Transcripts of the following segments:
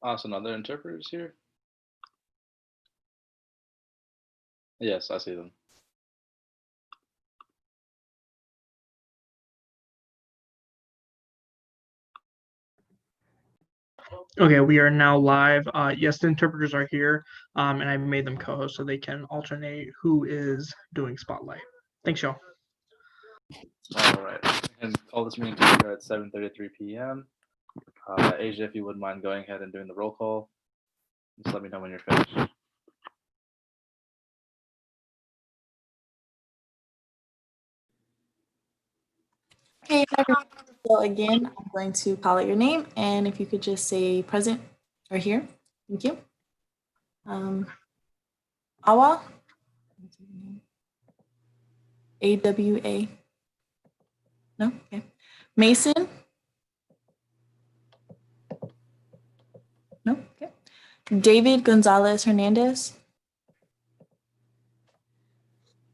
So other interpreters here? Yes, I see them. Okay, we are now live. Yes, the interpreters are here, and I made them co-host so they can alternate who is doing Spotlight. Thanks, y'all. All right, and call this meeting to order at 7:33 p.m. Asia, if you wouldn't mind going ahead and doing the roll call, just let me know when you're finished. Okay, everyone. So again, I'm going to call out your name, and if you could just say present or here. Thank you. Awa. AWA. No? Okay. Mason. No? Okay. David Gonzalez Hernandez.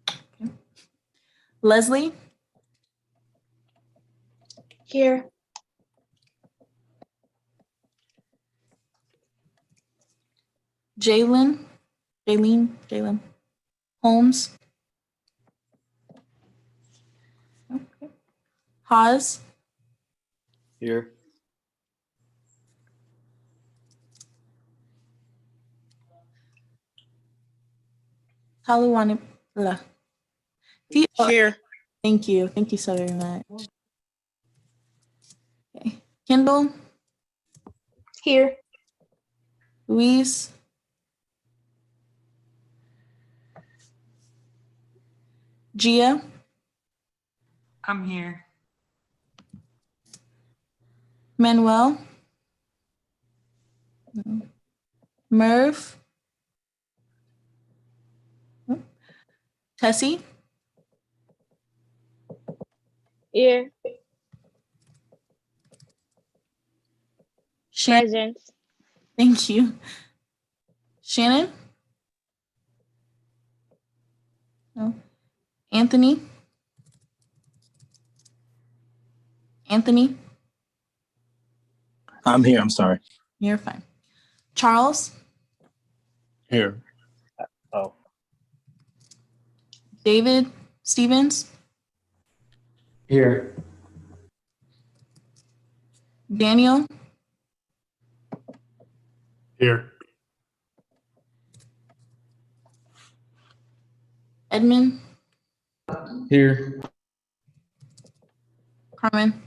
Okay. Leslie. Here. Jalen Holmes. Okay. Haas. Here. Taluwanipula. Here. Thank you. Thank you so very much. Okay. Kendall. Here. Luis. Gia. I'm here. Manuel. No. Merv. No. Tessie. Here. Shannon. Present. Thank you. Shannon. No. Anthony. I'm here. I'm sorry. You're fine. Charles. Here. Oh. David Stevens. Here. Daniel. Here. Edmund. Here. Carmen.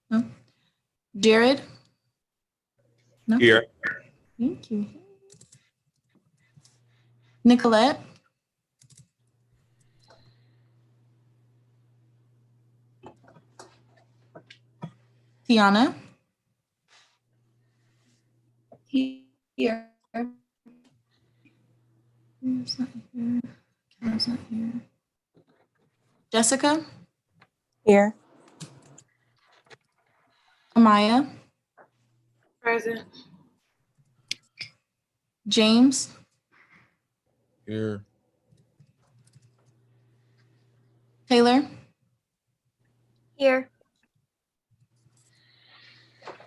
No. Jared. No. Here. Thank you. Nicolette. Tiana. Here. Who's not here? Kara's not here. Jessica. Here. Amaya. Present. James. Here. Taylor. Here.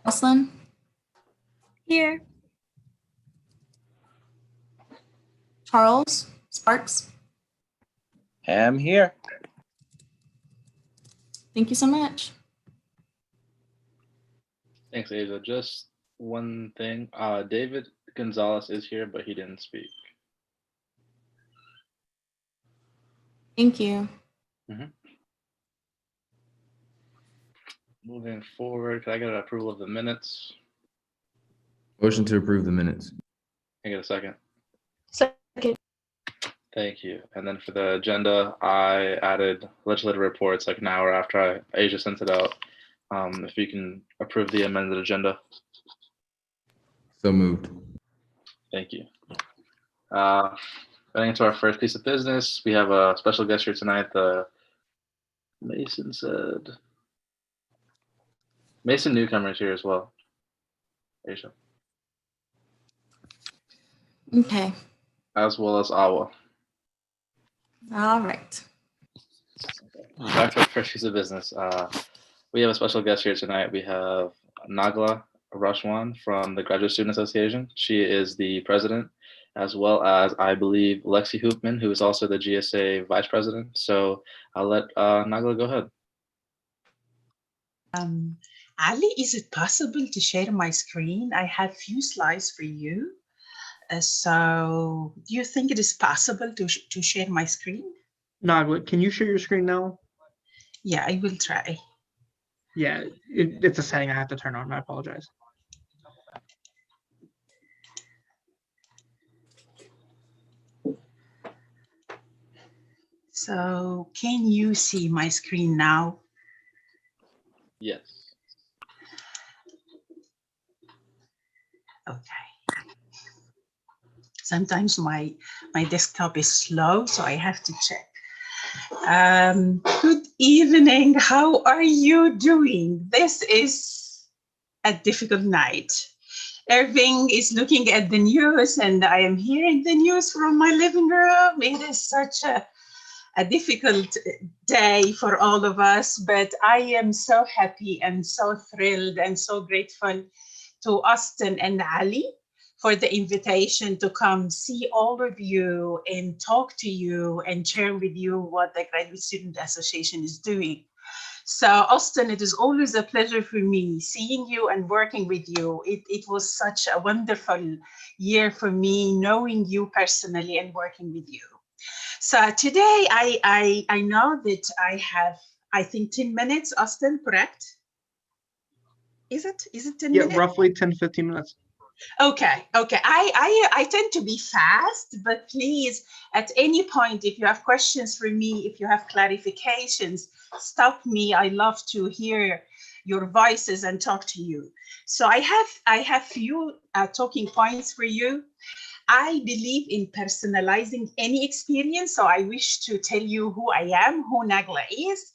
Jocelyn. Here. Charles Sparks. I'm here. Thank you so much. Thanks, Asia. Just one thing. David Gonzalez is here, but he didn't speak. Thank you. Moving forward, can I get an approval of the minutes? Motion to approve the minutes. Can I get a second? Second. Thank you. And then for the agenda, I added legislative reports like an hour after Asia sent it out. If you can approve the amended agenda. So moved. Thank you. Getting into our first piece of business, we have a special guest here tonight. Mason Newcomer is here as well. Asia. Okay. As well as Awa. All right. Back to our first piece of business. We have a special guest here tonight. We have Nagla Rashwan from the Graduate Student Association. She is the president, as well as, I believe, Lexi Hoopman, who is also the GSA vice president. So I'll let Nagla go ahead. Ali, is it possible to share my screen? I have few slides for you. So do you think it is possible to share my screen? Nagla, can you share your screen now? Yeah, I will try. Yeah, it's a setting I have to turn on. I apologize. So can you see my screen now? Yes. Okay. Sometimes my desktop is slow, so I have to check. Good evening. How are you doing? This is a difficult night. Irving is looking at the news, and I am hearing the news from my living room. It is such a difficult day for all of us, but I am so happy and so thrilled and so grateful to Austin and Ali for the invitation to come see all of you and talk to you and share with you what the Graduate Student Association is doing. So Austin, it is always a pleasure for me seeing you and working with you. It was such a wonderful year for me, knowing you personally and working with you. So today I know that I have, I think, 10 minutes, Austin, correct? Is it 10 minutes? Yeah, roughly 10 to 15 minutes. Okay. I tend to be fast, but please, at any point, if you have questions for me, if you have clarifications, stop me. I love to hear your voices and talk to you. So I have few talking points for you. I believe in personalizing any experience, so I wish to tell you who I am, who Nagla is.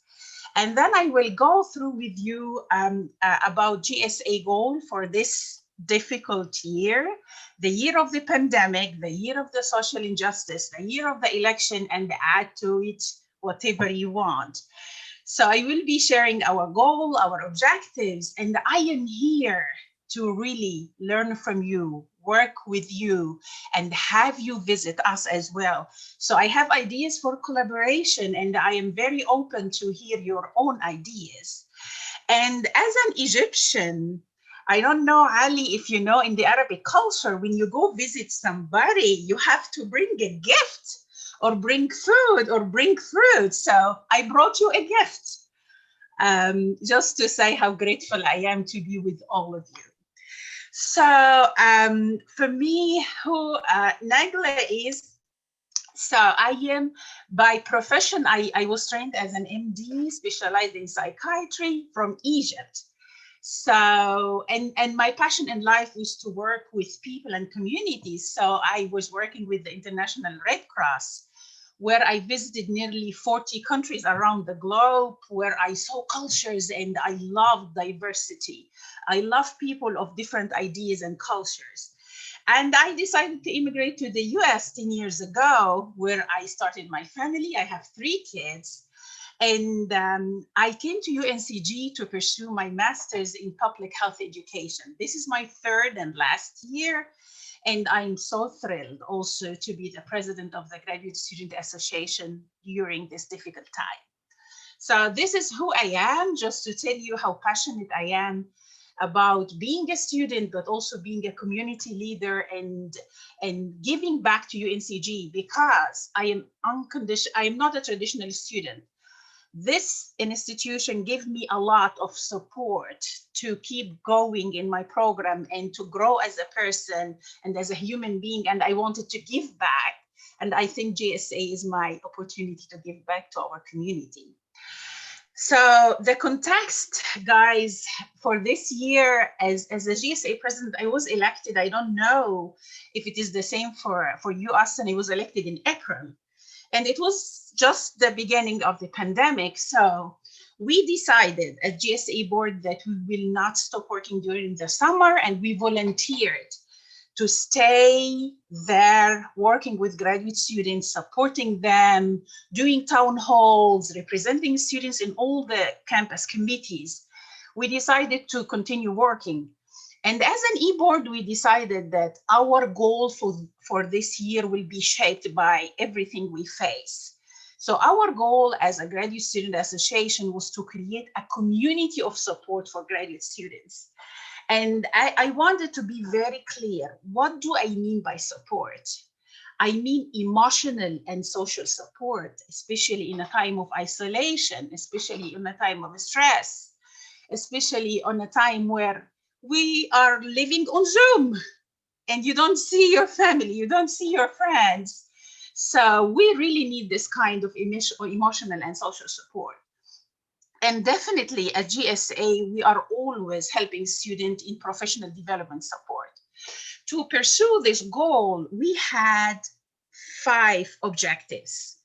And then I will go through with you about GSA goal for this difficult year, the year of the pandemic, the year of the social injustice, the year of the election, and add to it whatever you want. So I will be sharing our goal, our objectives, and I am here to really learn from you, work with you, and have you visit us as well. So I have ideas for collaboration, and I am very open to hear your own ideas. And as an Egyptian, I don't know, Ali, if you know, in the Arabic culture, when you go visit somebody, you have to bring a gift or bring food or bring fruit. So I brought you a gift just to say how grateful I am to be with all of you. So for me, who Nagla is, so I am by profession, I was trained as an MD, specialized in psychiatry from Egypt. So, and my passion in life is to work with people and communities. So I was working with the International Red Cross, where I visited nearly 40 countries around the globe, where I saw cultures and I love diversity. I love people of different ideas and cultures. And I decided to immigrate to the US 10 years ago, where I started my family. I have 3 kids. And I came to UNCG to pursue my master's in public health education. This is my 3rd and last year. And I'm so thrilled also to be the president of the Graduate Student Association during this difficult time. So this is who I am, just to tell you how passionate I am about being a student, but also being a community leader and giving back to UNCG, because I am not a traditional student. This institution gave me a lot of support to keep going in my program and to grow as a person and as a human being. And I wanted to give back. And I think GSA is my opportunity to give back to our community. So the context, guys, for this year as a GSA president, I was elected. I don't know if it is the same for you, Austin. I was elected in April. And it was just the beginning of the pandemic. So we decided at GSA board that we will not stop working during the summer, and we volunteered to stay there, working with graduate students, supporting them, doing town halls, representing students in all the campus committees, we decided to continue working. And as an e-board, we decided that our goal for this year will be shaped by everything we face. So our goal as a graduate student association was to create a community of support for graduate students. And I wanted to be very clear. What do I mean by support? I mean emotional and social support, especially in a time of isolation, especially in a time of stress, especially on a time where we are living on Zoom and you don't see your family, you don't see your friends. So we really need this kind of emotional and social support. And definitely at GSA, we are always helping students in professional development support. To pursue this goal, we had 5 objectives.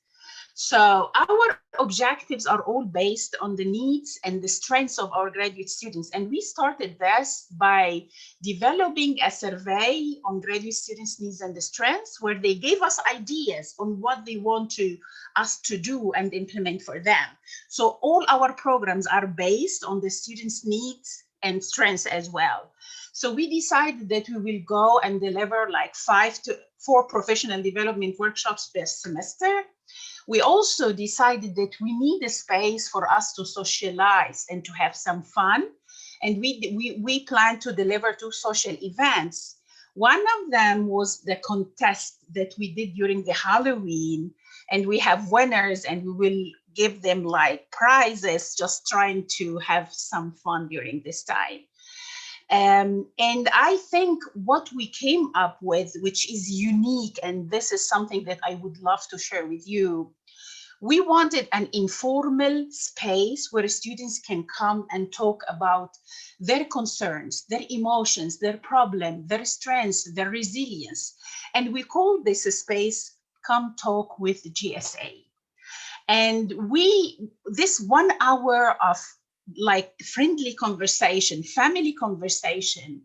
So our objectives are all based on the needs and the strengths of our graduate students. And we started this by developing a survey on graduate students' needs and the strengths, where they gave us ideas on what they want us to do and implement for them. So all our programs are based on the students' needs and strengths as well. So we decided that we will go and deliver like 5 to 4 professional development workshops per semester. We also decided that we need a space for us to socialize and to have some fun. And we plan to deliver 2 social events. One of them was the contest that we did during the Halloween, and we have winners and we will give them like prizes, just trying to have some fun during this time. And I think what we came up with, which is unique, and this is something that I would love to share with you, we wanted an informal space where students can come and talk about their concerns, their emotions, their problem, their strengths, their resilience. And we call this a space, Come Talk with GSA. And this 1 hour of like friendly conversation, family conversation,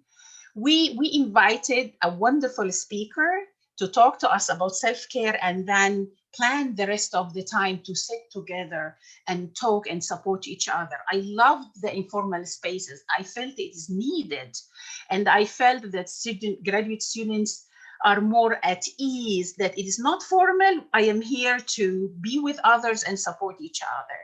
we invited a wonderful speaker to talk to us about self-care, and then plan the rest of the time to sit together and talk and support each other. I loved the informal spaces. I felt it is needed. And I felt that graduate students are more at ease, that it is not formal. I am here to be with others and support each other.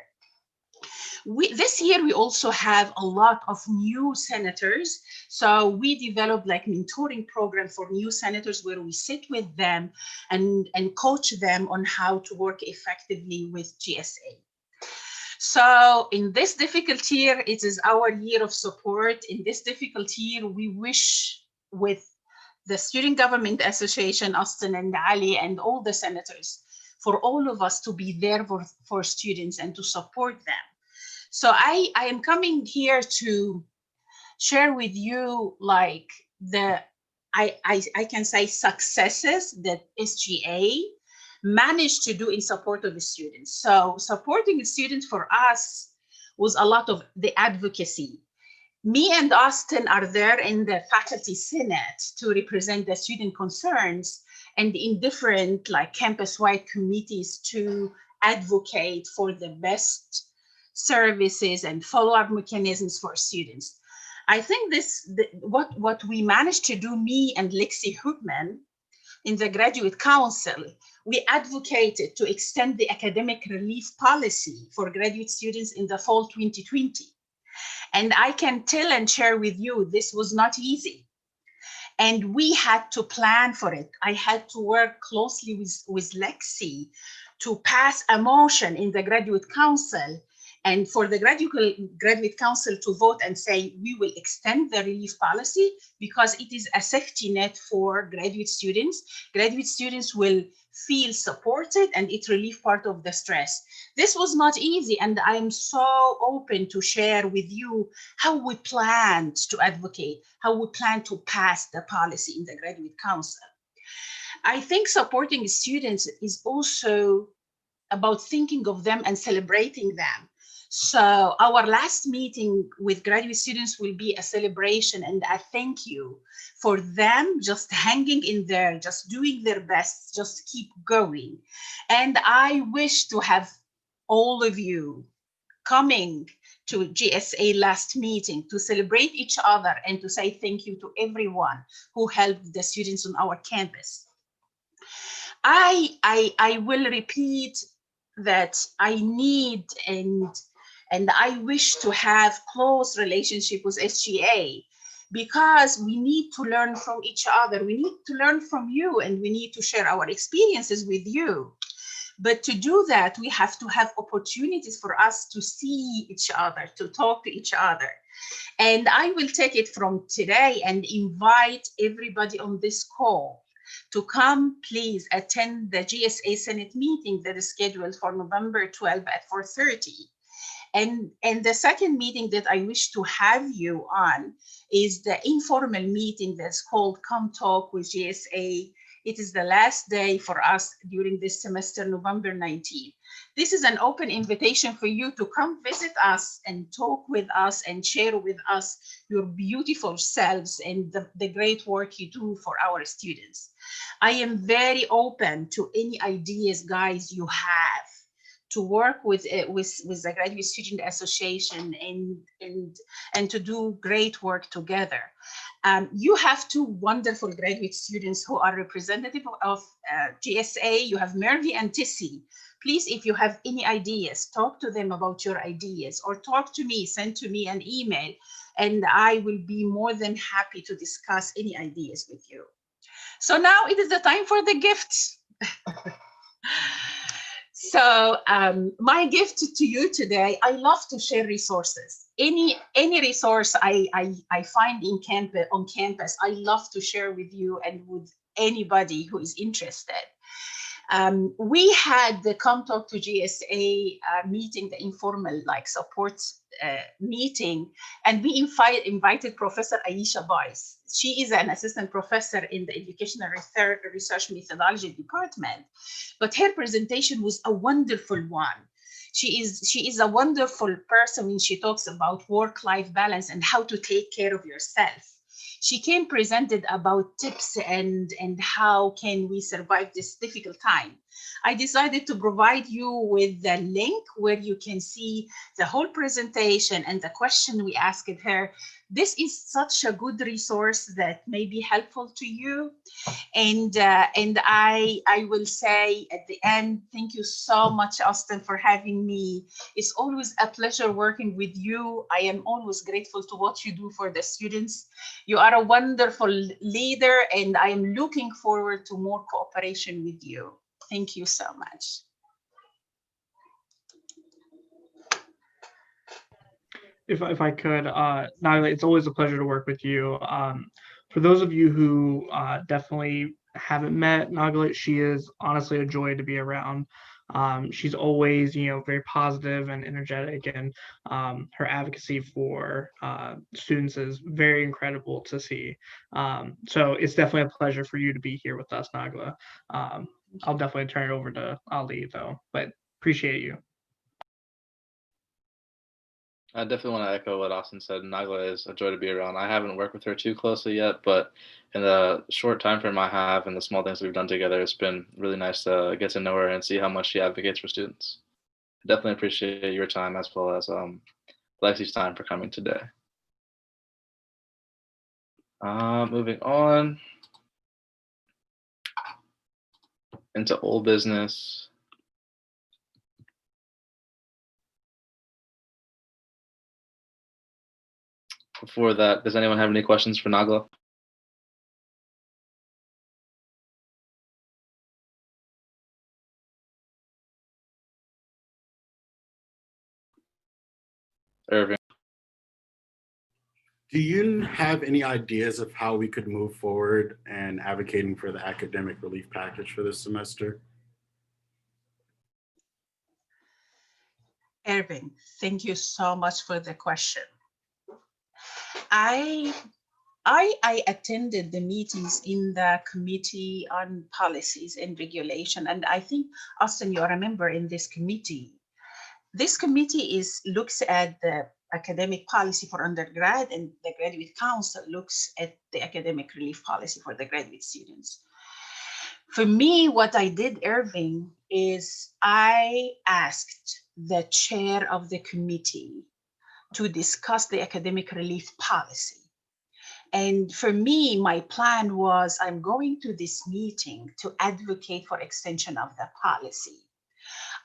This year, we also have a lot of new senators. So we developed like mentoring program for new senators, where we sit with them and coach them on how to work effectively with GSA. So in this difficult year, it is our year of support. In this difficult year, we wish with the Student Government Association, Austin and Ali, and all the senators, for all of us to be there for students and to support them. So I am coming here to share with you like I can say successes that SGA managed to do in support of the students. So supporting the students for us was a lot of the advocacy. Me and Austin are there in the faculty senate to represent the student concerns, and in different like campus-wide committees to advocate for the best services and follow-up mechanisms for students. I think what we managed to do, me and Lexi Hoopman in the Graduate Council, we advocated to extend the academic relief policy for graduate students in the fall 2020. And I can tell and share with you, this was not easy. And we had to plan for it. I had to work closely with Lexi to pass a motion in the Graduate Council, and for the Graduate Council to vote and say, we will extend the relief policy because it is a safety net for graduate students. Graduate students will feel supported, and it relieves part of the stress. This was not easy, and I'm so open to share with you how we planned to advocate, how we plan to pass the policy in the Graduate Council. I think supporting students is also about thinking of them and celebrating them. So our last meeting with graduate students will be a celebration and a thank you for them just hanging in there, just doing their best, just keep going. And I wish to have all of you coming to GSA last meeting to celebrate each other and to say thank you to everyone who helped the students on our campus. I will repeat that I need and I wish to have close relationship with SGA, because we need to learn from each other. We need to learn from you, and we need to share our experiences with you. But to do that, we have to have opportunities for us to see each other, to talk to each other. And I will take it from today and invite everybody on this call to come, please attend the GSA Senate meeting that is scheduled for November 12 at 4:30. And the second meeting that I wish to have you on is the informal meeting that's called Come Talk with GSA. It is the last day for us during this semester, November 19. This is an open invitation for you to come visit us and talk with us and share with us your beautiful selves and the great work you do for our students. I am very open to any ideas, guys, you have to work with the Graduate Student Association and to do great work together. You have two wonderful graduate students who are representative of GSA. You have Mervi and Tissy. Please, if you have any ideas, talk to them about your ideas, or talk to me, send to me an email, and I will be more than happy to discuss any ideas with you. So now it is the time for the gifts. So my gift to you today, I love to share resources. Any resource I find on campus, I love to share with you and with anybody who is interested. We had the Come Talk to GSA meeting, the informal support meeting, and we invited Professor Aisha Boyce. She is an assistant professor in the Educational Research Methodology Department, but her presentation was a wonderful one. She is a wonderful person when she talks about work-life balance and how to take care of yourself. She came presented about tips and how can we survive this difficult time. I decided to provide you with the link where you can see the whole presentation and the question we asked her. This is such a good resource that may be helpful to you. And I will say at the end, thank you so much, Austin, for having me. It's always a pleasure working with you. I am always grateful to what you do for the students. You are a wonderful leader, and I am looking forward to more cooperation with you. Thank you so much. If I could, Nagla, it's always a pleasure to work with you. For those of you who definitely haven't met Nagla, she is honestly a joy to be around. She's always, very positive and energetic, and her advocacy for students is very incredible to see. So it's definitely a pleasure for you to be here with us, Nagla. I'll definitely turn it over to Ali though, but appreciate you. I definitely want to echo what Austin said. Nagla is a joy to be around. I haven't worked with her too closely yet, but in the short time frame I have and the small things we've done together, it's been really nice to get to know her and see how much she advocates for students. Definitely appreciate your time as well as Lexi's time for coming today. Moving on into old business. Before that, does anyone have any questions for Nagla? Irving? Do you have any ideas of how we could move forward and advocating for the academic relief package for this semester? Irving, thank you so much for the question. I attended the meetings in the Committee on Policies and Regulation, and I think, Austin, you are a member in this committee. this committee looks at the academic policy for undergrad, and the graduate council looks at the academic relief policy for the graduate students. For me, what I did, Irving, is I asked the chair of the committee to discuss the academic relief policy. And for me, my plan was I'm going to this meeting to advocate for extension of the policy.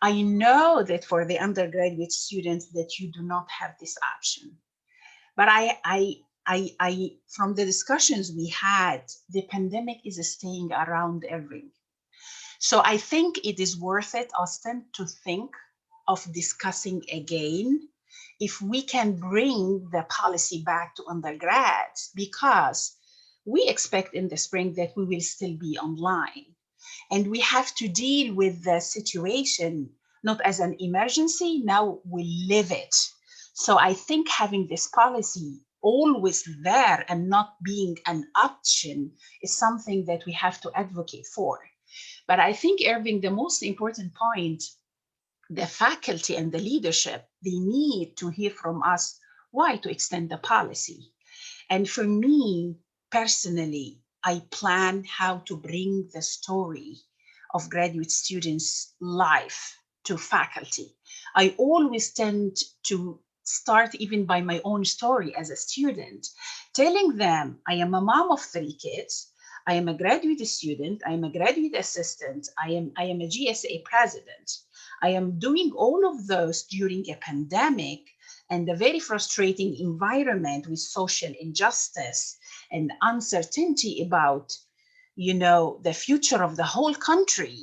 I know that for the undergraduate students that you do not have this option, but from the discussions we had, the pandemic is staying around Irving. So I think it is worth it, Austin, to think of discussing again if we can bring the policy back to undergrads, because we expect in the spring that we will still be online. And we have to deal with the situation, not as an emergency, now we live it. So I think having this policy always there and not being an option is something that we have to advocate for. But I think, Irving, the most important point, the faculty and the leadership, they need to hear from us why to extend the policy. And for me, personally, I plan how to bring the story of graduate students' life to faculty. I always tend to start even by my own story as a student, telling them I am a mom of 3 kids, I am a graduate student, I am a graduate assistant, I am a GSA president. I am doing all of those during a pandemic and a very frustrating environment with social injustice and uncertainty about, the future of the whole country.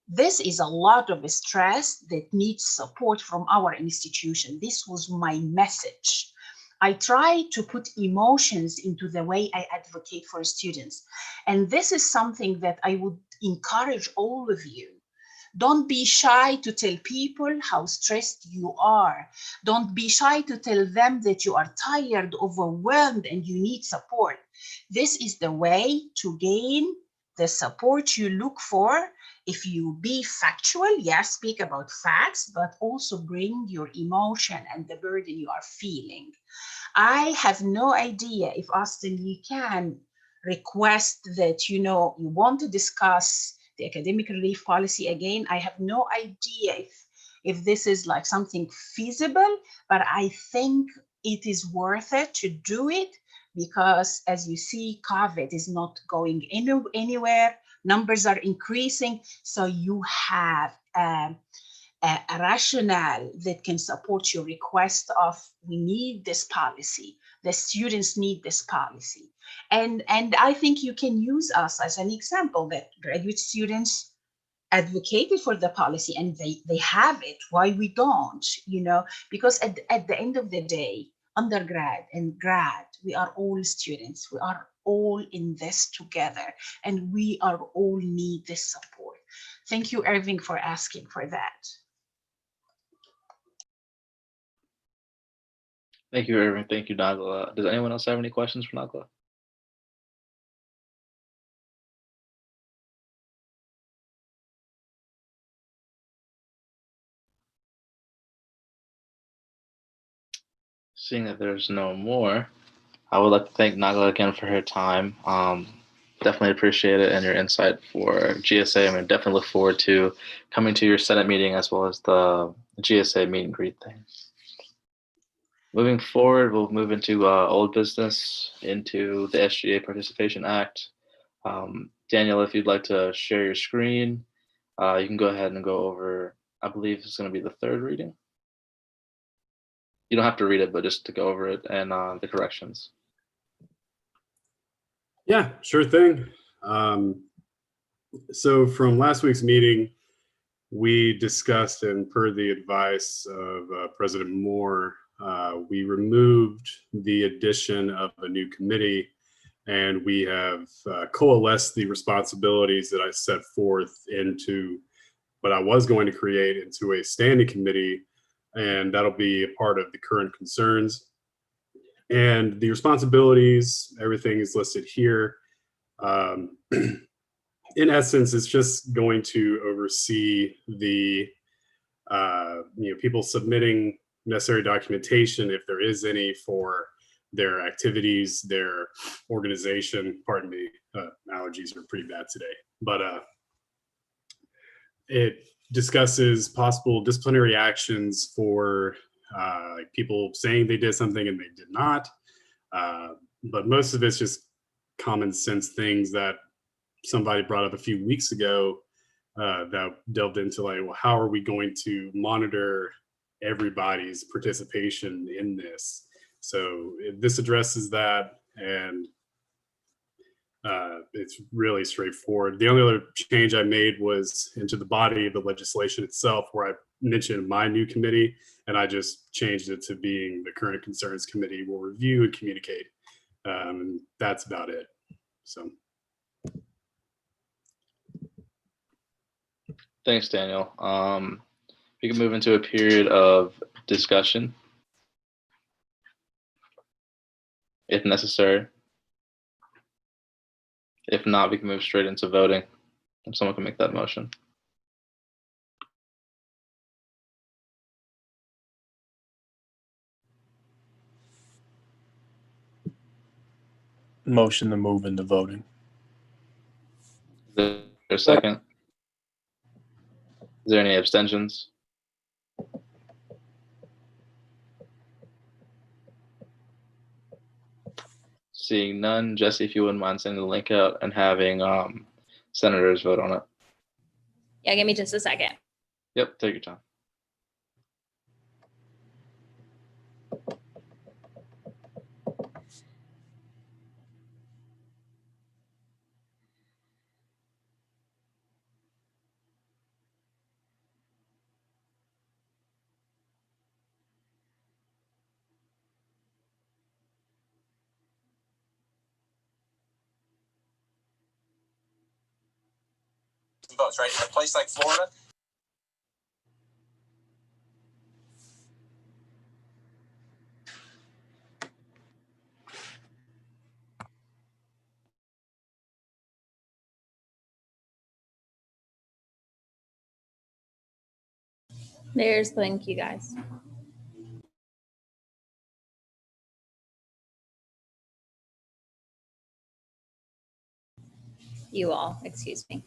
This is a lot of stress that needs support from our institution. This was my message. I try to put emotions into the way I advocate for students. And this is something that I would encourage all of you. Don't be shy to tell people how stressed you are. Don't be shy to tell them that you are tired, overwhelmed, and you need support. This is the way to gain the support you look for. If you be factual, yes, speak about facts, but also bring your emotion and the burden you are feeling. I have no idea if, Austin, you can request that, you want to discuss the academic relief policy again. I have no idea if this is like something feasible, but I think it is worth it to do it because, as you see, COVID is not going anywhere. Numbers are increasing. So you have a rationale that can support your request of, we need this policy. The students need this policy. And I think you can use us as an example that graduate students advocated for the policy and they have it. Why we don't, because at the end of the day, undergrad and grad, we are all students. We are all in this together and we are all need this support. Thank you, Irving, for asking for that. Thank you, Irving. Thank you, Nagla. Does anyone else have any questions for Nagla? Seeing that there's no more, I would like to thank Nagla again for her time. Definitely appreciate it and your insight for GSA. I mean, definitely look forward to coming to your Senate meeting as well as the GSA meet and greet thing. Moving forward, we'll move into old business, into the SGA Participation Act. Daniel, if you'd like to share your screen, you can go ahead and go over, I believe it's going to be the 3rd reading. You don't have to read it, but just to go over it and the corrections. Yeah, sure thing. So from last week's meeting, we discussed, and per the advice of President Moore, we removed the addition of a new committee, and we have coalesced the responsibilities that I set forth into what I was going to create into a standing committee, and that'll be a part of the current concerns. And the responsibilities, everything is listed here. In essence, it's just going to oversee the people submitting necessary documentation, if there is any, for their activities, their organization. Pardon me, allergies are pretty bad today. But it discusses possible disciplinary actions for people saying they did something and they did not. But most of it's just common sense things that somebody brought up a few weeks ago that delved into, like, well, how are we going to monitor everybody's participation in this? So this addresses that, and it's really straightforward. The only other change I made was into the body of the legislation itself, where I mentioned my new committee, and I just changed it to being the Current Concerns Committee will review and communicate. And that's about it. So. Thanks, Daniel. We can move into a period of discussion, if necessary. If not, we can move straight into voting. If someone can make that motion. Motion to move into voting. Is there a second? Is there any abstentions? Seeing none, Jesse, if you wouldn't mind sending the link out and having senators vote on it. Yeah, give me just a second. Yep, take your time. Votes, right? In a place like Florida, There's the link, you guys. You all, excuse me.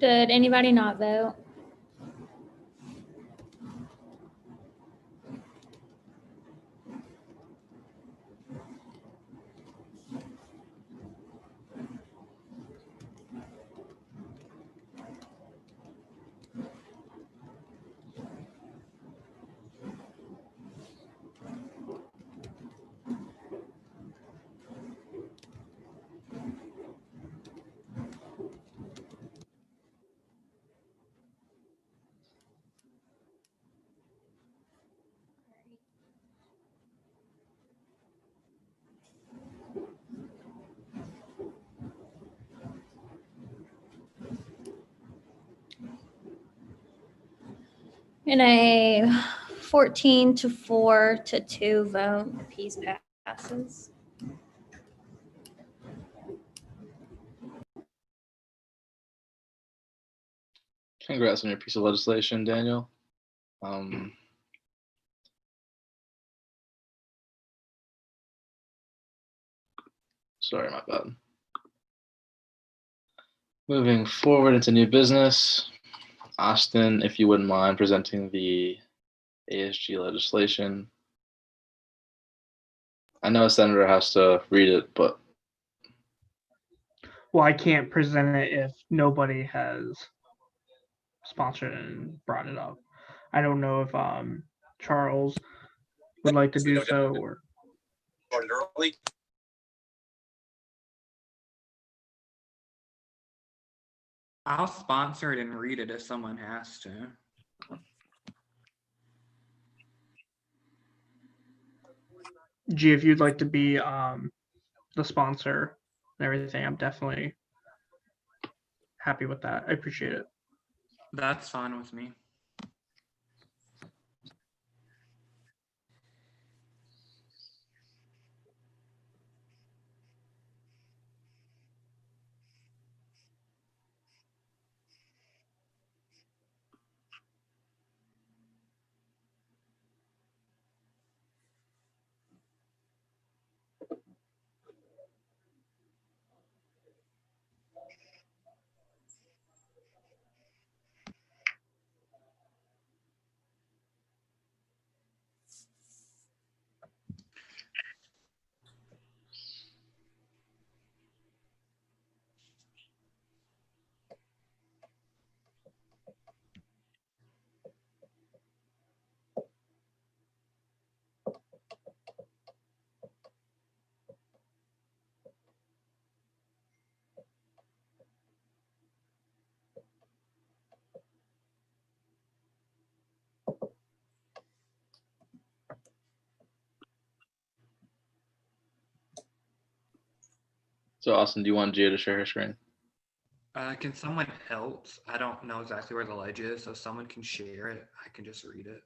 Did anybody not vote? In a 14 to 4 to 2 vote, the piece passes. Congrats on your piece of legislation, Daniel. Sorry, my bad. Moving forward into new business, Austin, if you wouldn't mind presenting the ASG legislation. I know a senator has to read it, but Well, I can't present it if nobody has sponsored and brought it up. I don't know if Charles would like to do so, or Started early. I'll sponsor it and read it if someone has to. G, if you'd like to be the sponsor and everything, I'm definitely happy with that. I appreciate it. That's fine with me. so Austin, do you want Gia to share her screen? Can someone else? I don't know exactly where the ledge is, so someone can share it. I can just read it.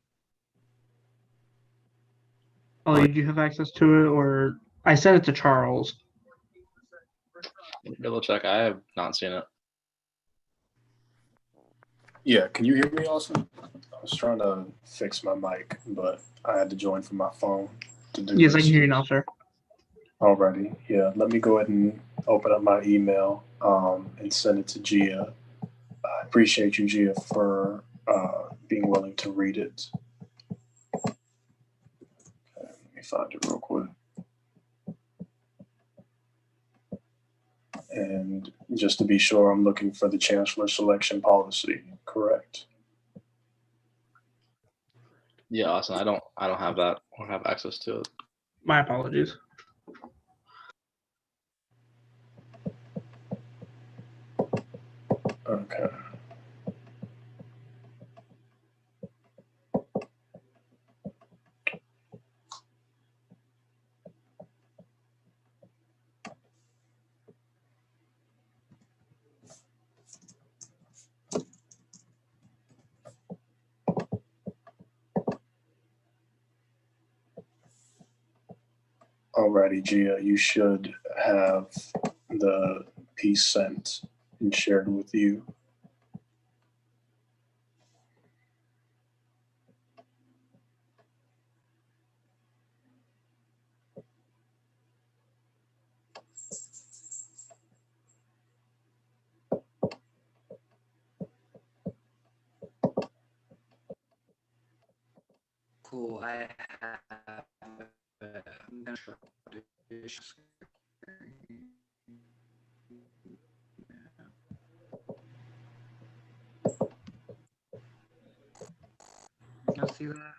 Ollie, do you have access to it, or I sent it to Charles? Double check. I have not seen it. Yeah, can you hear me, Austin? I was trying to fix my mic, but I had to join from my phone to do Yes, I this. can hear you now, sir. Alrighty, yeah. Let me go ahead and open up my email and send it to Gia. I appreciate you, Gia, for being willing to read it. Okay, let me find it real quick. And just to be sure, I'm looking for the chancellor selection policy, correct? Yeah, Austin, I don't have that or have access to it. My apologies. Okay. Alrighty, Gia, you should have the piece sent and shared with you. cool. I have it. I'm gonna try to screen. Can y'all see that?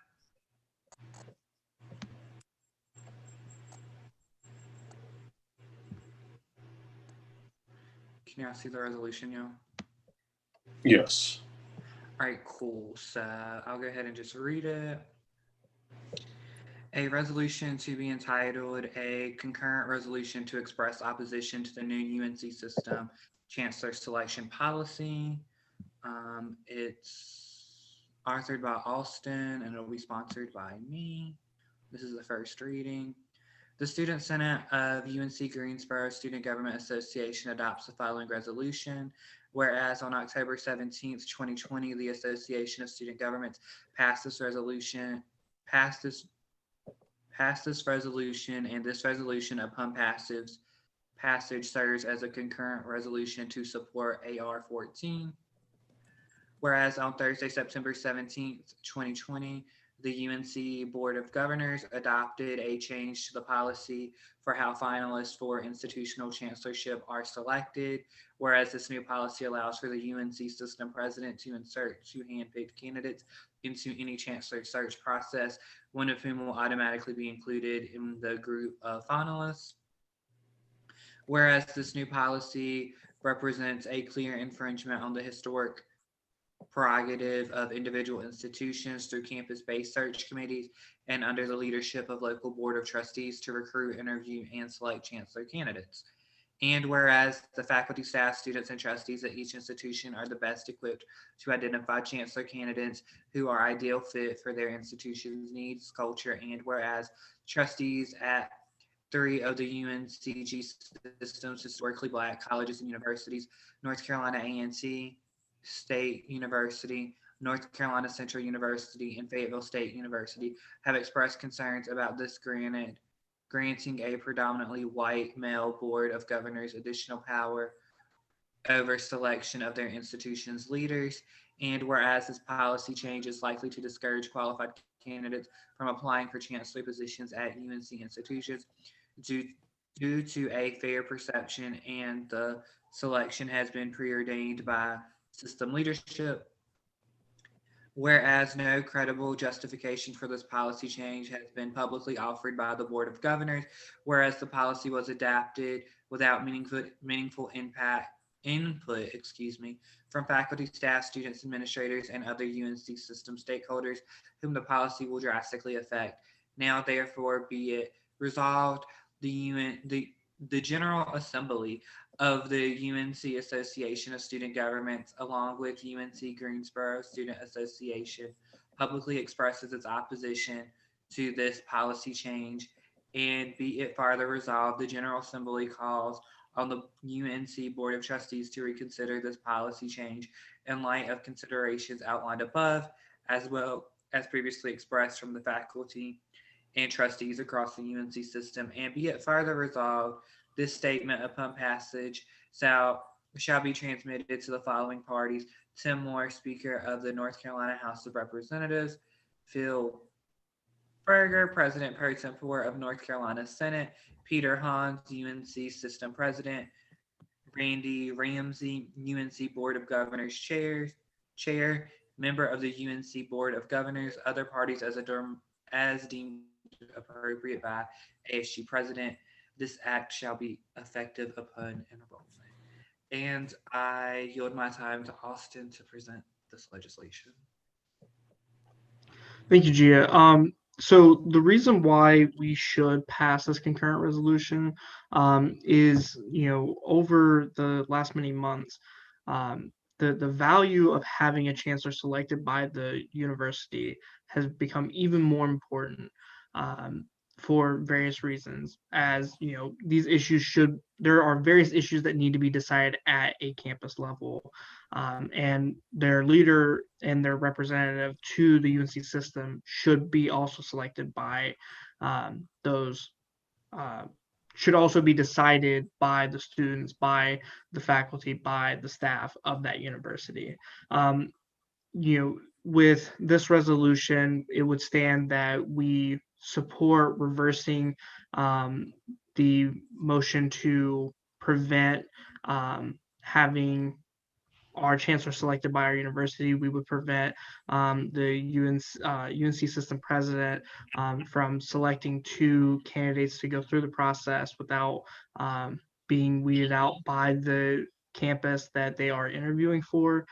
Can y'all see the resolution, y'all? Yes. All right, cool. So I'll go ahead and just read it. A resolution to be entitled a concurrent resolution to express opposition to the new UNC system chancellor selection policy. It's authored by Austin and it'll be sponsored by me. This is the first reading. The Student Senate of UNC Greensboro Student Government Association adopts the following resolution. Whereas on October 17th, 2020, the Association of Student Governments passed this resolution, and this resolution upon passage serves as a concurrent resolution to support AR 14. Whereas on Thursday, September 17th, 2020, the UNC Board of Governors adopted a change to the policy for how finalists for institutional chancellorship are selected, whereas this new policy allows for the UNC system president to insert two handpicked candidates into any chancellor search process, one of whom will automatically be included in the group of finalists. Whereas this new policy represents a clear infringement on the historic prerogative of individual institutions through campus-based search committees and under the leadership of local board of trustees to recruit, interview, and select chancellor candidates. And whereas the faculty, staff, students, and trustees at each institution are the best equipped to identify chancellor candidates who are ideal fit for their institution's needs, culture, and whereas trustees at 3 of the UNCG system's historically Black colleges and universities, North Carolina A&T State University, North Carolina Central University, and Fayetteville State University, have expressed concerns about this granting a predominantly white male board of governors additional power over selection of their institution's leaders. And whereas this policy change is likely to discourage qualified candidates from applying for chancellor positions at UNC institutions due to a fair perception, and the selection has been preordained by system leadership. Whereas no credible justification for this policy change has been publicly offered by the Board of Governors, whereas the policy was adapted without meaningful input from faculty, staff, students, administrators, and other UNC system stakeholders whom the policy will drastically affect. Now, therefore, be it resolved, the General Assembly of the UNC Association of Student Governments, along with UNC Greensboro Student Association, publicly expresses its opposition to this policy change. And be it farther resolved, the General Assembly calls on the UNC Board of Trustees to reconsider this policy change in light of considerations outlined above, as well as previously expressed from the faculty and trustees across the UNC system. And be it further resolved, this statement upon passage shall be transmitted to the following parties: Tim Moore, Speaker of the North Carolina House of Representatives; Phil Berger, President pro tempore of North Carolina Senate; Peter Hans, UNC System President; Randy Ramsey, UNC Board of Governors Chair, member of the UNC Board of Governors; other parties as deemed appropriate by ASG President. This act shall be effective upon enrollment. And I yield my time to Austin to present this legislation. Thank you, Gia. So the reason why we should pass this concurrent resolution is, over the last many months, the value of having a chancellor selected by the university has become even more important for various reasons. As these issues there are various issues that need to be decided at a campus level, and their leader and their representative to the UNC system should be also selected by those should also be decided by the students, by the faculty, by the staff of that university. with this resolution, it would stand that we support reversing the motion to prevent having our chancellor selected by our university. We would prevent the UNC system president from selecting 2 candidates to go through the process without being weeded out by the campus that they are interviewing for.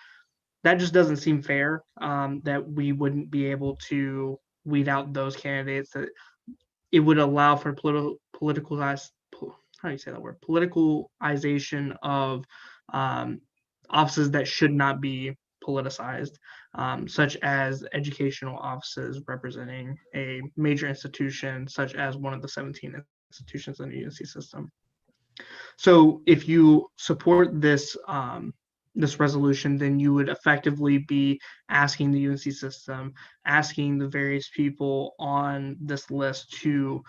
That just doesn't seem fair, that we wouldn't be able to weed out those candidates. That it would allow for politicalization of offices that should not be politicized, such as educational offices representing a major institution, such as one of the 17 institutions in the UNC system. So if you support this this resolution, then you would effectively be asking the UNC system, asking the various people on this list to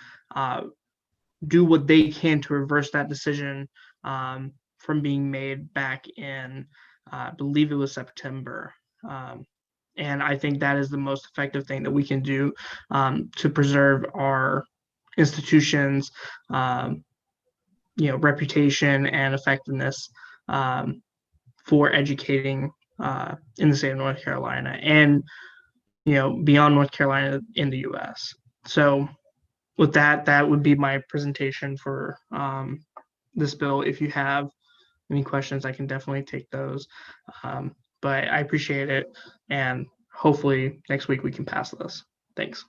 do what they can to reverse that decision from being made back in, I believe it was September. And I think that is the most effective thing that we can do to preserve our institutions, reputation and effectiveness for educating in the state of North Carolina and, beyond North Carolina in the U.S. So with that would be my presentation for this bill. If you have any questions, I can definitely take those. But I appreciate it. And hopefully next week we can pass this. Thanks.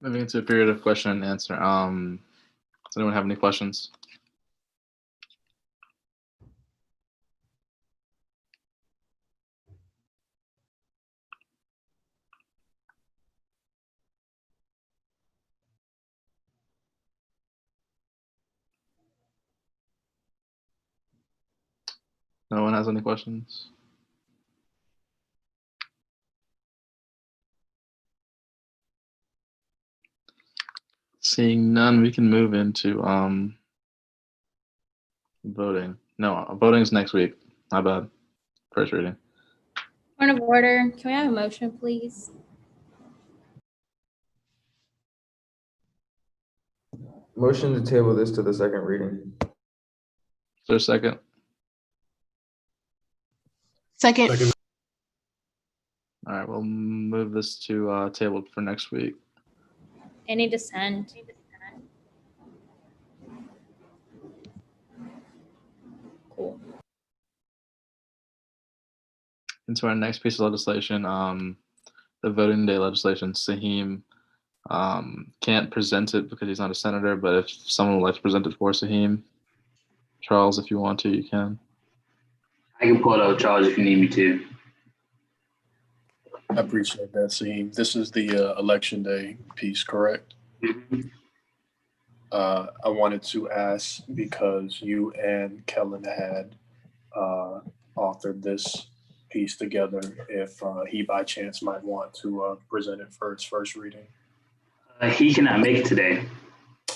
Moving into a period of question and answer. Does anyone have any questions? No one has any questions? Seeing none, we can move into voting. No, voting's next week. My bad. First reading. Point of order. Can we have a motion, please? Motion to table this to the second reading. Is there a second? Second. All right, we'll move this to table for next week. Any dissent? Cool. Into our next piece of legislation, the voting day legislation. Saheem can't present it because he's not a senator, but if someone would like to present it for Saheem, Charles, if you want to, you can. I can pull it up, Charles, if you need me to. I appreciate that, Saheem. This is the election day piece, correct? Mm-hmm. I wanted to ask, because you and Kellen had authored this piece together, if he by chance might want to present it for its first reading. He cannot make it today.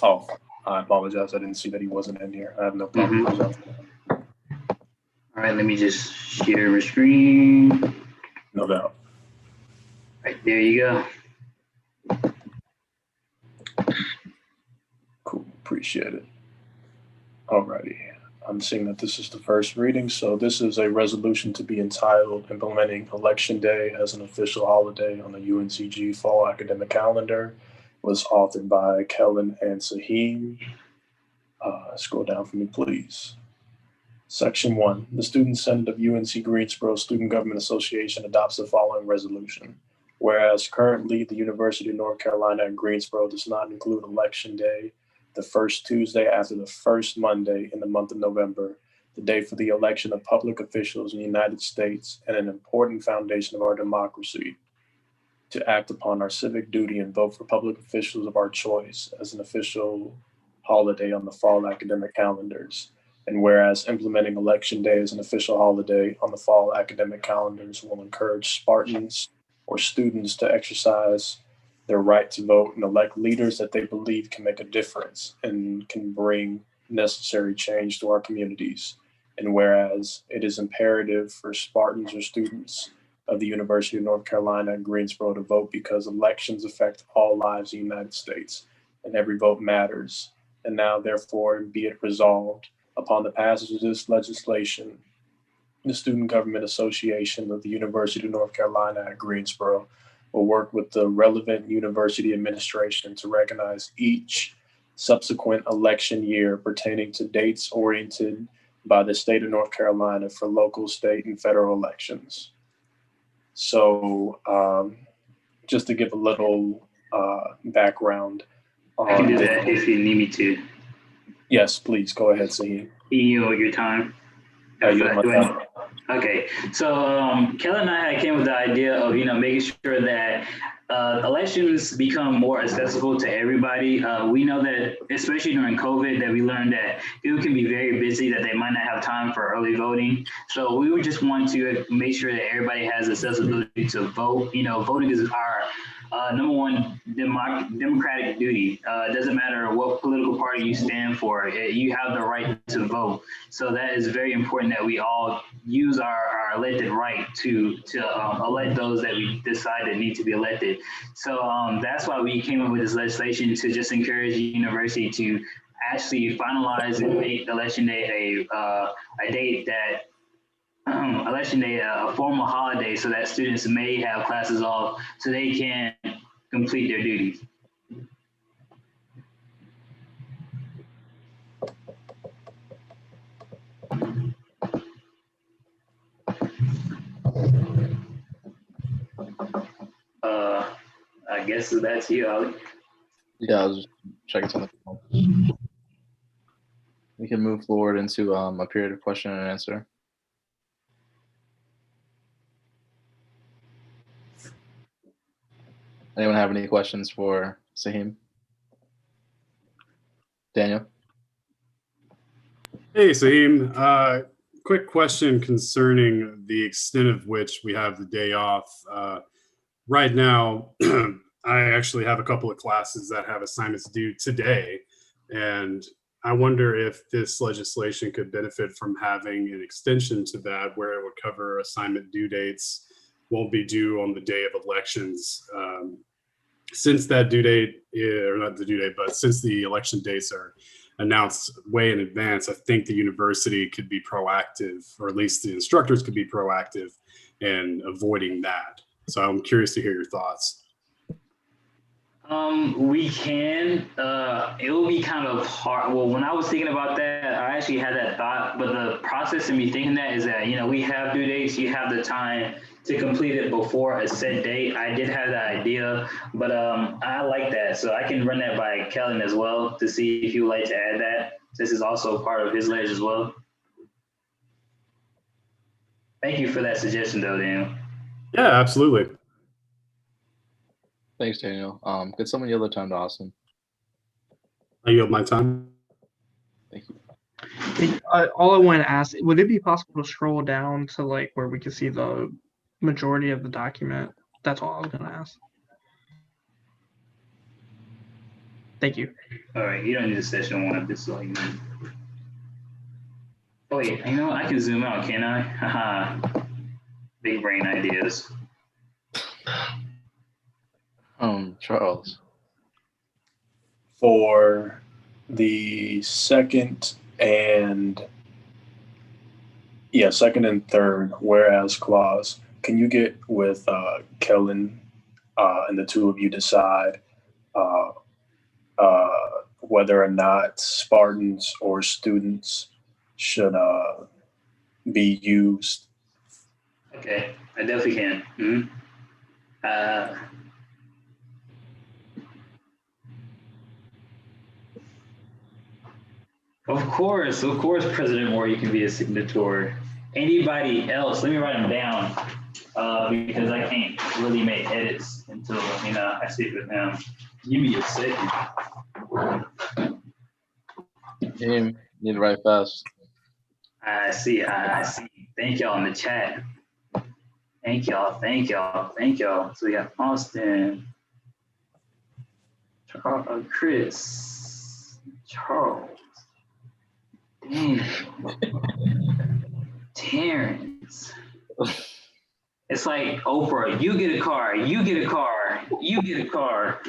Oh, I apologize. I didn't see that he wasn't in here. I have no problem. Mm-hmm. All right, let me just share my screen. No doubt. Right, there you go. Cool, appreciate it. Alrighty, I'm seeing that this is the first reading. So this is a resolution to be entitled Implementing Election Day as an Official Holiday on the UNCG Fall Academic Calendar. It was authored by Kellen and Saheem. Scroll down for me, please. Section 1, the Student Senate of UNC Greensboro Student Government Association adopts the following resolution. Whereas currently the University of North Carolina at Greensboro does not include Election Day, the first Tuesday after the first Monday in the month of November, the day for the election of public officials in the United States and an important foundation of our democracy, to act upon our civic duty and vote for public officials of our choice as an official holiday on the fall academic calendars. And whereas implementing Election Day as an official holiday on the fall academic calendars will encourage Spartans or students to exercise their right to vote and elect leaders that they believe can make a difference and can bring necessary change to our communities. And whereas it is imperative for Spartans or students of the University of North Carolina at Greensboro to vote because elections affect all lives in the United States and every vote matters. And now, therefore, be it resolved upon the passage of this legislation, the Student Government Association of the University of North Carolina at Greensboro will work with the relevant university administration to recognize each subsequent election year pertaining to dates oriented by the state of North Carolina for local, state, and federal elections. So just to give a little background on— I can do that if you need me to. Yes, please, go ahead, Saheem. Your time. Okay, so Kelly and I came with the idea of, making sure that elections become more accessible to everybody. We know that, especially during COVID, that we learned that people can be very busy, that they might not have time for early voting. So we would just want to make sure that everybody has accessibility to vote. Voting is our number one democratic duty. It doesn't matter what political party you stand for, you have the right to vote. So that is very important that we all use our elected right to elect those that we decide that need to be elected. So that's why we came up with this legislation, to just encourage the university to actually finalize and make election day a date that election day a formal holiday, so that students may have classes off so they can complete their duties. I guess that's you, Ali. Yeah, I was just checking something. We can move forward into a period of question and answer. Anyone have any questions for Saheem? Daniel? Hey, Saheem. Quick question concerning the extent of which we have the day off. Right now, I actually have a couple of classes that have assignments due today, and I wonder if this legislation could benefit from having an extension to that, where it would cover assignment due dates won't be due on the day of elections. Since that due date, or not the due date, but since the election dates are announced way in advance, I think the university could be proactive, or at least the instructors could be proactive in avoiding that. So I'm curious to hear your thoughts. We can. It will be kind of hard. Well, when I was thinking about that, I actually had that thought, but the process of me thinking that is that, we have due dates, you have the time to complete it before a set date. I did have that idea, but I like that. So I can run that by Kellen as well to see if he would like to add that. This is also part of his ledge as well. Thank you for that suggestion though, Daniel. Yeah, absolutely. Thanks, Daniel. Could someone yield their time to Austin? I yield my time. Thank you. All I want to ask, would it be possible to scroll down to like where we can see the majority of the document? That's all I was going to ask. Thank you. All right, you don't need a session one of this, so you know. Oh wait, I can zoom out, can I? Haha. Big brain ideas. Charles. For the second and third whereas clause, can you get with Kellen and the two of you decide whether or not Spartans or students should be used? Okay, I definitely can. Mm-hmm. Of course, President Moore, you can be a signatory. Anybody else? Let me write them down because I can't really make edits until I see it now. Give me a second. You need to write fast. I see. Thank y'all in the chat. Thank y'all. So we got Austin, Chris, Charles, Terrence. It's like Oprah, you get a car, you get a car, you get a car.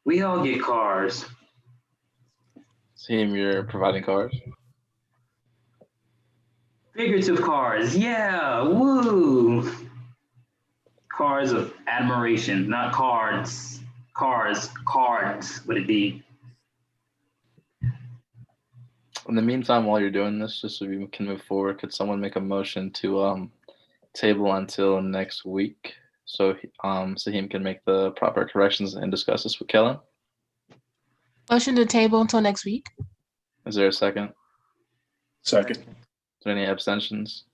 We all get cars. Team, you're providing cars. Figurative cars, yeah, woo. Cars of admiration, not cards. Cards with a D. In the meantime, while you're doing this, just so we can move forward, could someone make a motion to table until next week, so Saheem can make the proper corrections and discuss this with Kellen? Motion to table until next week. Is there a second? Second. Is there any abstentions?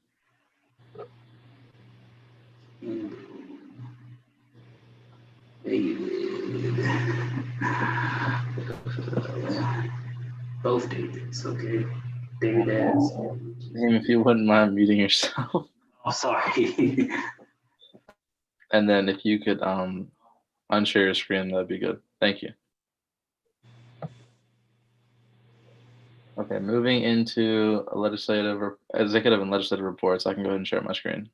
Both Davids, okay. David as. Saheem, if you wouldn't mind muting yourself. Oh, sorry. And then if you could unshare your screen, that'd be good. Thank you. Okay, moving into executive and legislative reports, I can go ahead and share my screen.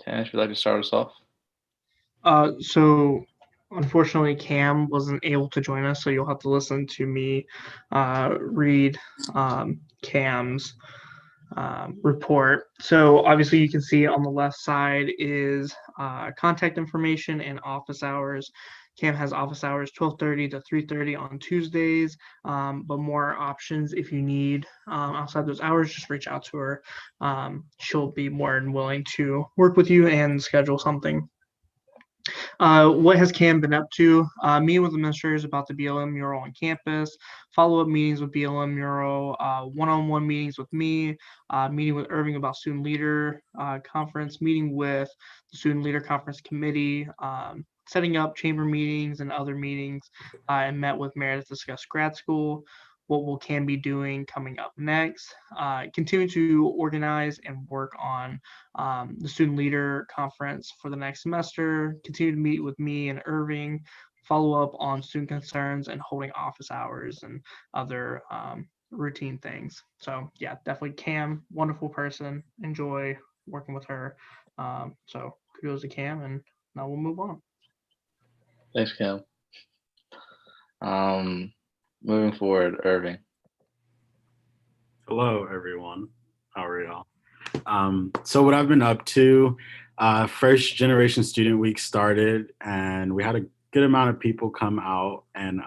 Tan, if you'd like to start us off. So unfortunately, Cam wasn't able to join us, so you'll have to listen to me read Cam's report. So obviously you can see on the left side is contact information and office hours. Cam has office hours 12:30 to 3:30 on Tuesdays, but more options if you need outside those hours, just reach out to her. She'll be more than willing to work with you and schedule something. What has Cam been up to? Meeting with administrators about the BLM mural on campus, follow-up meetings with BLM mural, one-on-one meetings with me, meeting with Irving about student leader conference, meeting with the student leader conference committee, setting up chamber meetings and other meetings, and met with Meredith to discuss grad school, what will Cam be doing coming up next, continue to organize and work on the student leader conference for the next semester, continue to meet with me and Irving, follow up on student concerns and holding office hours and other routine things. So yeah, definitely Cam, wonderful person, enjoy working with her. So kudos to Cam, and now we'll move on. Thanks, Cam. Moving forward, Irving. Hello, everyone. How are y'all? So what I've been up to, first generation student week started, and we had a good amount of people come out and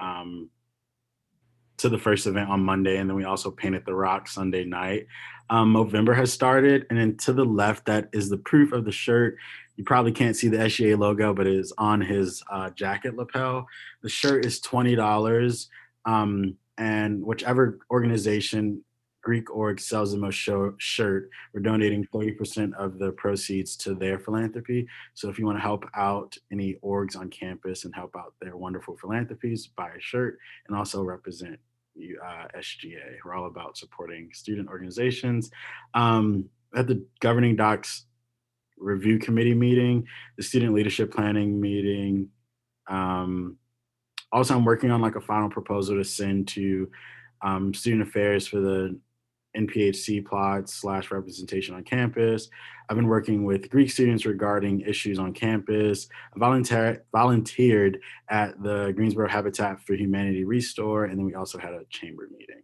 to the first event on Monday, and then we also painted the rock Sunday night. Movember has started, and then to the left, that is the proof of the shirt. You probably can't see the SGA logo, but it is on his jacket lapel. The shirt is $20, and whichever organization, Greek org, sells the most shirt, we're donating 30% of the proceeds to their philanthropy. So if you want to help out any orgs on campus and help out their wonderful philanthropies, buy a shirt and also represent SGA. We're all about supporting student organizations. At the governing docs review committee meeting, the student leadership planning meeting. Also, I'm working on like a final proposal to send to student affairs for the NPHC plots / representation on campus. I've been working with Greek students regarding issues on campus. I volunteered at the Greensboro Habitat for Humanity Restore, and then we also had a chamber meeting.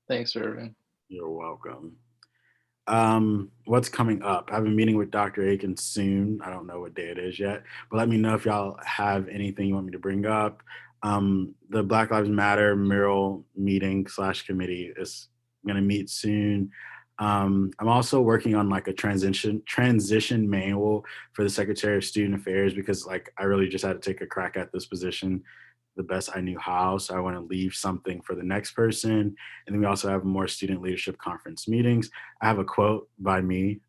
Thanks, Irving. You're welcome. What's coming up? I have a meeting with Dr. Aiken soon. I don't know what day it is yet, but let me know if y'all have anything you want me to bring up. The Black Lives Matter mural meeting / committee is going to meet soon. I'm also working on like a transition manual for the Secretary of Student Affairs, because like I really just had to take a crack at this position the best I knew how. So I want to leave something for the next person. And then we also have more student leadership conference meetings. I have a quote by me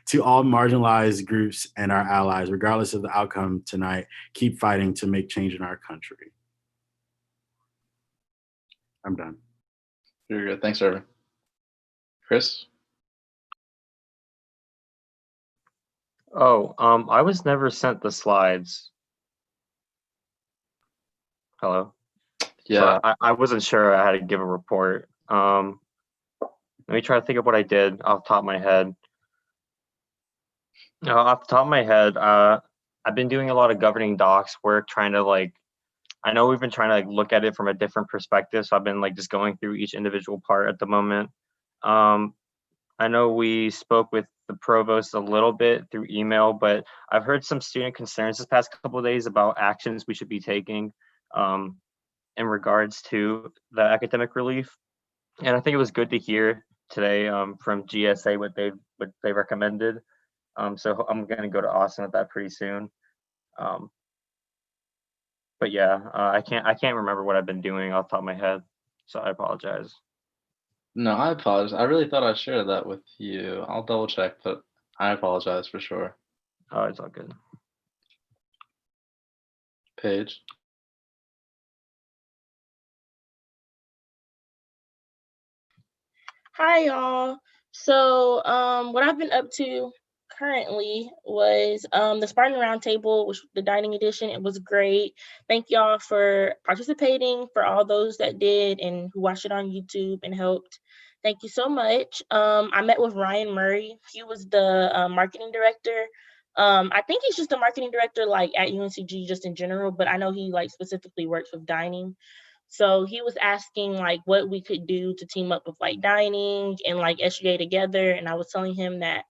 to all marginalized groups and our allies, regardless of the outcome tonight, keep fighting to make change in our country. I'm done. Very good. Thanks, Irving. Chris? Oh, I was never sent the slides. Hello? Yeah. So I wasn't sure I had to give a report. Let me try to think of what I did off the top of my head. Off the top of my head, I've been doing a lot of governing docs work, trying to I know we've been trying to look at it from a different perspective. So I've been just going through each individual part at the moment. I know we spoke with the provost a little bit through email, but I've heard some student concerns this past couple of days about actions we should be taking in regards to the academic relief. And I think it was good to hear today from GSA what they recommended. So I'm gonna go to Austin with that pretty soon. But yeah, I can't remember what I've been doing off the top of my head, so I apologize. No, I apologize. I really thought I shared that with you. I'll double check, but I apologize for sure. Oh, it's all good. Paige? Hi, y'all. So, what I've been up to currently was the Spartan Roundtable, which the dining edition. It was great. Thank y'all for participating, for all those that did and who watched it on YouTube and helped. Thank you so much. I met with Ryan Murray. He was the marketing director. I think he's just the marketing director at UNCG just in general, but I know he specifically works with dining. So he was asking what we could do to team up with dining and SGA together. And I was telling him that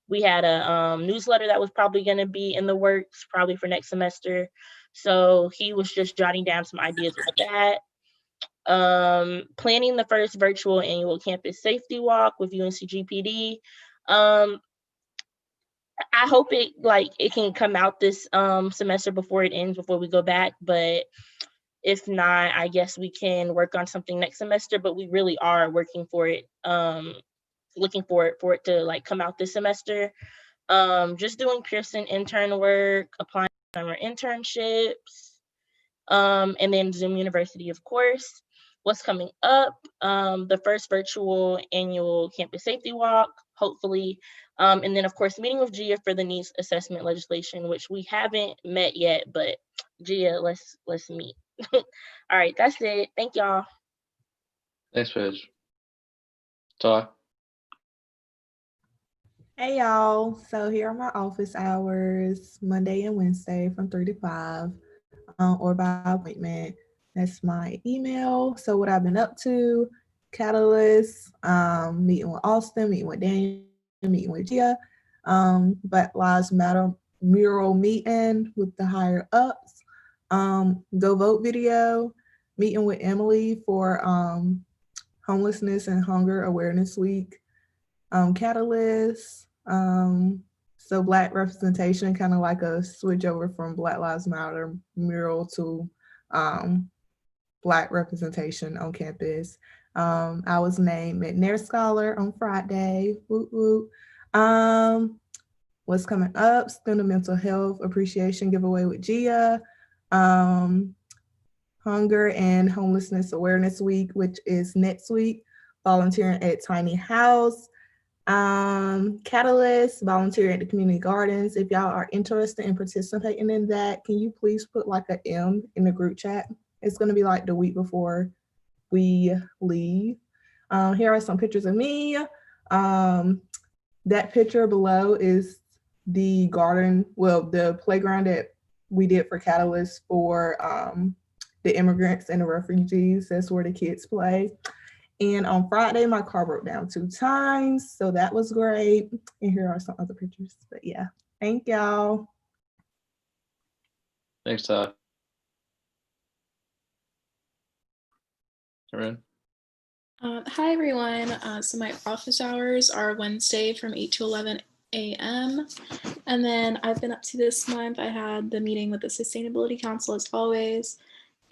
we had a newsletter that was probably going to be in the works probably for next semester. So he was just jotting down some ideas with that. Planning the first virtual annual campus safety walk with UNCG PD. I hope it can come out this semester before it ends, before we go back, but if not, I guess we can work on something next semester, but we really are working for it, looking for it to come out this semester. Just doing Pearson intern work, applying for summer internships, and then Zoom University, of course. What's coming up? The first virtual annual campus safety walk, hopefully. And then, of course, meeting with Gia for the needs assessment legislation, which we haven't met yet, but Gia, let's meet. All right, that's it. Thank y'all. Thanks, Paige. Ty? Hey y'all, so here are my office hours, Monday and Wednesday from 3 to 5, or by appointment. That's my email. So what I've been up to, Catalyst, meeting with Austin, meeting with Daniel, meeting with Gia, Black Lives Matter mural meeting with the higher ups, Go Vote video, meeting with Emily for Homelessness and Hunger Awareness Week, Catalyst, so Black representation, kind of like a switch over from Black Lives Matter mural to Black representation on campus. I was named McNair Scholar on Friday. Woot woot. What's coming up? Student Mental Health Appreciation Giveaway with Gia. Hunger and Homelessness Awareness Week, which is next week. Volunteering at Tiny House. Catalyst, volunteer at the community gardens. If y'all are interested in participating in that, can you please put an M in the group chat? It's going to be the week before we leave. Here are some pictures of me. That picture below is the garden, the playground that we did for Catalyst for the immigrants and the refugees. That's where the kids play. And on Friday, my car broke down 2 times, so that was great. And here are some other pictures, but yeah, thank y'all. Thanks, Todd. Corinne? Hi, everyone. So my office hours are Wednesday from 8 to 11 a.m. And then I've been up to this month. I had the meeting with the Sustainability Council as always.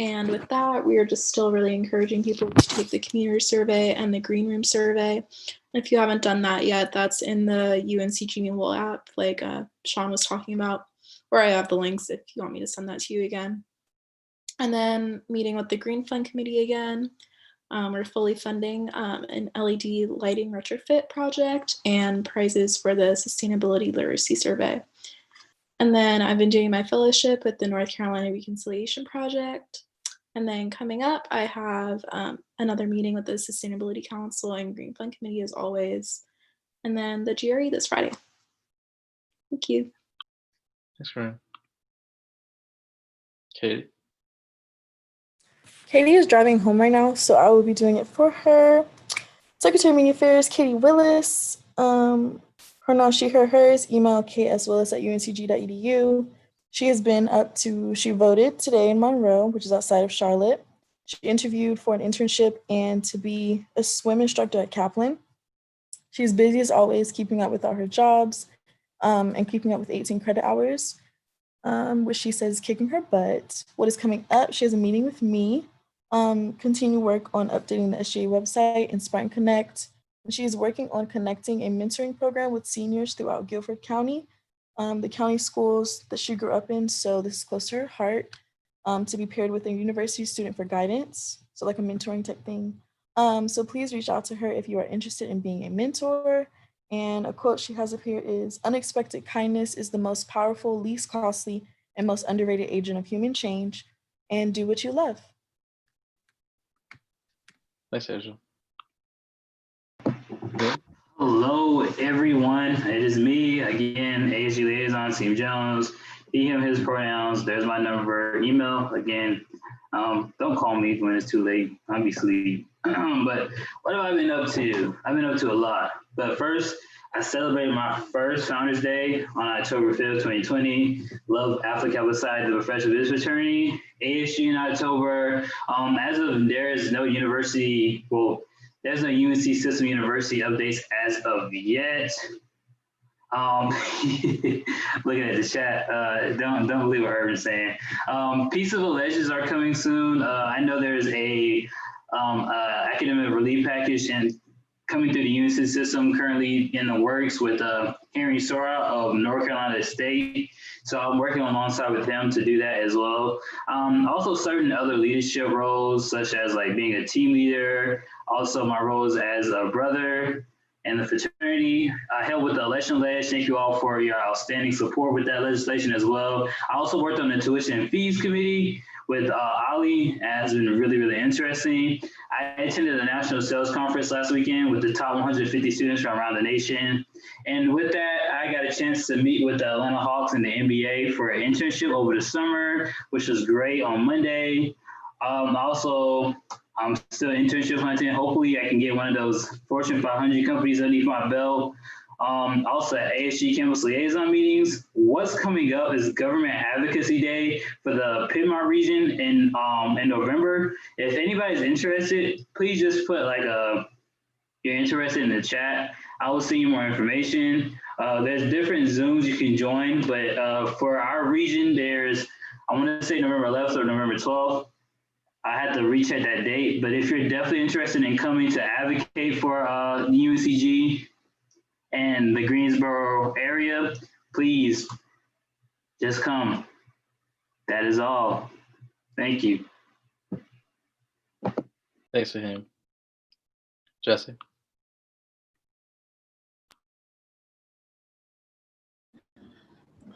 And with that, we are just still really encouraging people to take the community survey and the green room survey. If you haven't done that yet, that's in the UNCG mobile app, like Sean was talking about, or I have the links if you want me to send that to you again. And then meeting with the Green Fund Committee again. We're fully funding an LED lighting retrofit project and prizes for the Sustainability Literacy Survey. And then I've been doing my fellowship with the North Carolina Reconciliation Project. And then coming up, I have another meeting with the Sustainability Council and Green Fund Committee as always. And then the GRE this Friday. Thank you. Thanks, Ryan. Katie? Katie is driving home right now, so I will be doing it for her. Secretary of Media Affairs, Katie Willis. Pronoun she, her, hers. Email kswillis@uncg.edu. She has been she voted today in Monroe, which is outside of Charlotte. She interviewed for an internship and to be a swim instructor at Kaplan. She's busy as always, keeping up with all her jobs and keeping up with 18 credit hours, which she says is kicking her butt. What is coming up? She has a meeting with me. Continue work on updating the SGA website and Spartan Connect. She is working on connecting a mentoring program with seniors throughout Guilford County, the county schools that she grew up in. So this is close to her heart, to be paired with a university student for guidance. So like a mentoring type thing. So please reach out to her if you are interested in being a mentor. And a quote she has up here is, "Unexpected kindness is the most powerful, least costly, and most underrated agent of human change. And do what you love." Thanks, Angel. Hello, everyone. It is me again, ASU Liaison, Team Jones. He, him, his pronouns. There's my number. Email again. Don't call me when it's too late. I'll be asleep. But what have I been up to? I've been up to a lot. But first, I celebrated my first Founders Day on October 5th, 2020. Love Alpha Kappa Psi, the professional business fraternity. ASU in October. As of there is no university, well, there's no UNC System University updates as of yet. Looking at the chat, don't believe what Urban's saying. Peace of Allegiance are coming soon. I know there's a academic relief package and coming through the UNC system currently in the works with Henry Sora of North Carolina State. So I'm working alongside with him to do that as well. Also certain other leadership roles, such as like being a team leader, also my roles as a brother in the fraternity. I helped with the election ledge. Thank you all for your outstanding support with that legislation as well. I also worked on the tuition and fees committee with Ali. It has been really, really interesting. I attended a national sales conference last weekend with the top 150 students from around the nation. And with that, I got a chance to meet with the Atlanta Hawks and the NBA for an internship over the summer, which was great on Monday. Also, I'm still internship hunting. Hopefully I can get one of those Fortune 500 companies underneath my belt. Also at ASG Campus Liaison meetings. What's coming up is Government Advocacy Day for the Piedmont region in November. If anybody's interested, please just put like you're interested in the chat. I will send you more information. There's different Zooms you can join, but for our region, there's, I want to say November 11th or November 12th. I had to recheck that date, but if you're definitely interested in coming to advocate for UNCG and the Greensboro area, please just come. That is all. Thank you. Thanks, Fahim. Jesse.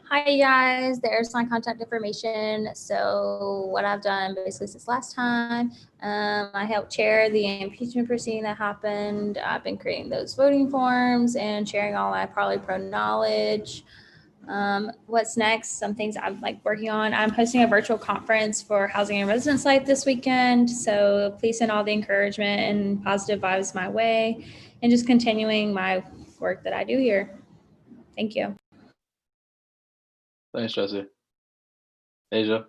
Hi guys, there's my contact information. So what I've done basically since last time, I helped chair the impeachment proceeding that happened. I've been creating those voting forms and sharing all my Parley Pro knowledge. What's next? Some things I'm like working on. I'm hosting a virtual conference for Housing and Residence Life this weekend. So please send all the encouragement and positive vibes my way and just continuing my work that I do here. Thank you. Thanks, Jesse. Asia.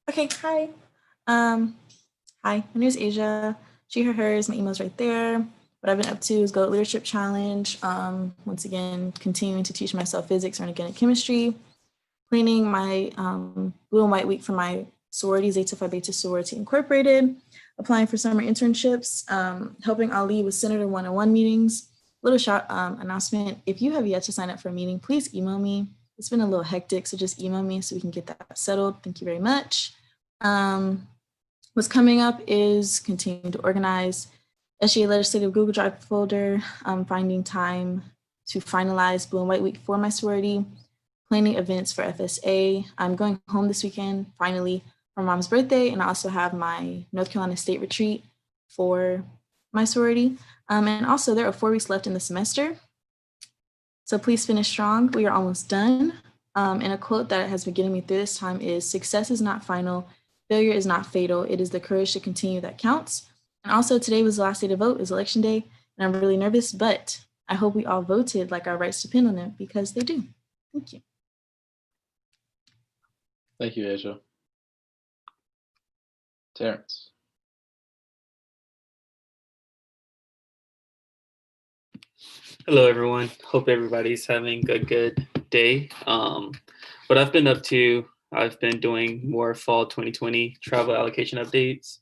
Okay, hi. Hi, my name is Asia. She, her, hers, my email's right there. What I've been up to is Goat Leadership Challenge. Once again, continuing to teach myself physics and organic chemistry. planning my Blue and White Week for my sorority, Zeta Phi Beta Sorority Incorporated, applying for summer internships, helping Ali with Senator one-on-one meetings. Little short announcement, if you have yet to sign up for a meeting, please email me. It's been a little hectic, so just email me so we can get that settled. Thank you very much. What's coming up is continuing to organize SGA Legislative Google Drive folder, finding time to finalize Blue and White Week for my sorority, planning events for FSA. I'm going home this weekend, finally, for Mom's birthday, and I also have my North Carolina State retreat for my sorority. And also, there are 4 weeks left in the semester, so please finish strong. We are almost done. And a quote that has been getting me through this time is, "Success is not final, failure is not fatal, it is the courage to continue that counts." And also, today was the last day to vote, is election day, and I'm really nervous, but I hope we all voted like our rights depend on it, because they do. Thank you. Thank you, Asia. Terrence. Hello, everyone. Hope everybody's having a good day. What I've been up to, I've been doing more fall 2020 travel allocation updates,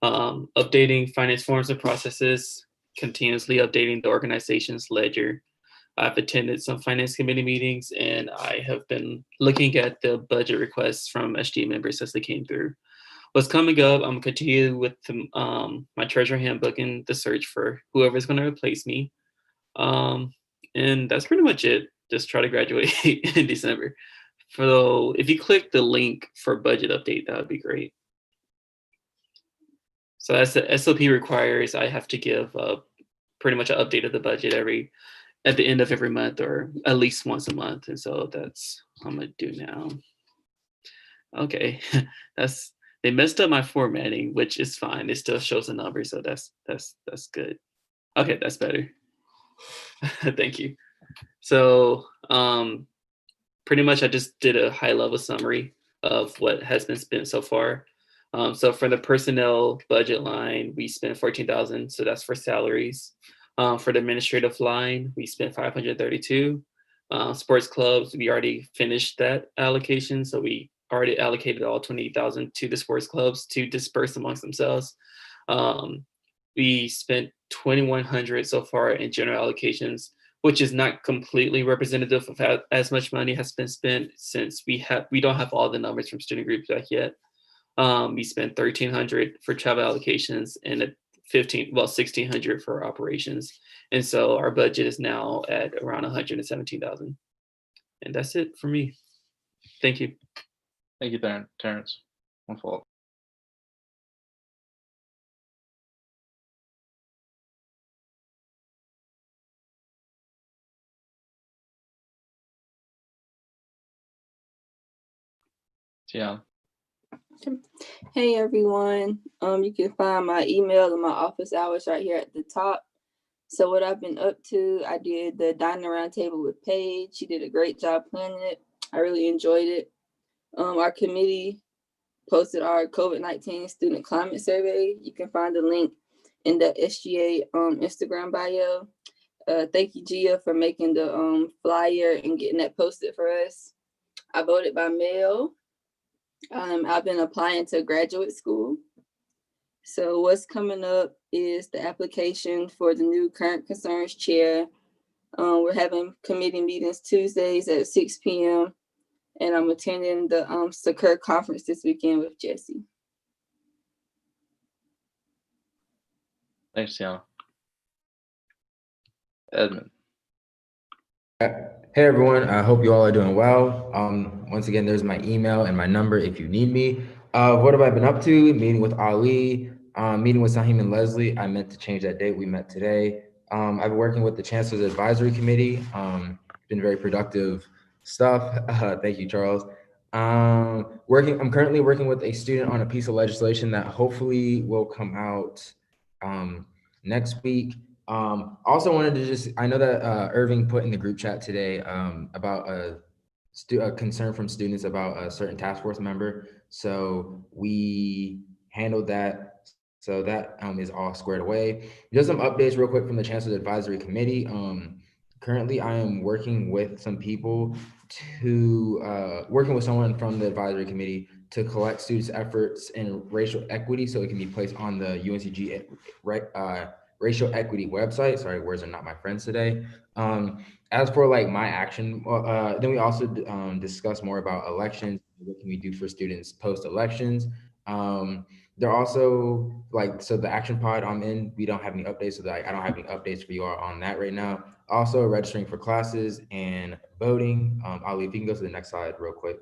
updating finance forms and processes, continuously updating the organization's ledger. I've attended some finance committee meetings, and I have been looking at the budget requests from SG members as they came through. What's coming up, I'm continuing with my treasurer handbook and the search for whoever's going to replace me. And that's pretty much it. Just try to graduate in December. So if you click the link for budget update, that would be great. So as the SOP requires, I have to give pretty much an update of the budget at the end of every month, or at least once a month. And so that's what I'm gonna do now. Okay, they messed up my formatting, which is fine. It still shows a number, so that's good. Okay, that's better. Thank you. So pretty much I just did a high level summary of what has been spent so far. So for the personnel budget line, we spent $14,000, so that's for salaries. For the administrative line, we spent $532. Sports clubs, we already finished that allocation, so we already allocated all $28,000 to the sports clubs to disperse amongst themselves. We spent $2,100 so far in general allocations, which is not completely representative of as much money has been spent, since we don't have all the numbers from student groups back yet. We spent $1,300 for travel allocations and $1,600 for operations, and so our budget is now at around $117,000. And that's it for me. Thank you. Thank you, Terrence. One fault. Yeah. Hey everyone. You can find my email and my office hours right here at the top. So what I've been up to, I did the dining roundtable with Paige. She did a great job planning it. I really enjoyed it. Our committee posted our COVID-19 student climate survey. You can find the link in the SGA Instagram bio. Thank you, Gia, for making the flyer and getting that posted for us. I voted by mail. I've been applying to graduate school. So what's coming up is the application for the new Current Concerns chair. We're having committee meetings Tuesdays at 6 p.m. And I'm attending the SACUR conference this weekend with Jesse. Thanks, Tiana. Edmund. Hey everyone, I hope you all are doing well. Once again, there's my email and my number if you need me. What have I been up to? Meeting with Ali, meeting with Sahim and Leslie. I meant to change that date. We met today. I've been working with the Chancellor's Advisory Committee. Been very productive stuff. Thank you, Charles. I'm currently working with a student on a piece of legislation that hopefully will come out next week. Also wanted to I know that Irving put in the group chat today about a concern from students about a certain task force member. So we handled that. So that is all squared away. Just some updates real quick from the Chancellor's Advisory Committee. currently I am working with some people working with someone from the advisory committee to collect students' efforts in racial equity so it can be placed on the UNCG racial equity website. Sorry, words are not my friends today. As for like my action, then we also discuss more about elections. What can we do for students post-elections? They're also so the action pod I'm in, we don't have any updates, so that I don't have any updates for you all on that right now. Also registering for classes and voting. Ali, if you can go to the next slide real quick.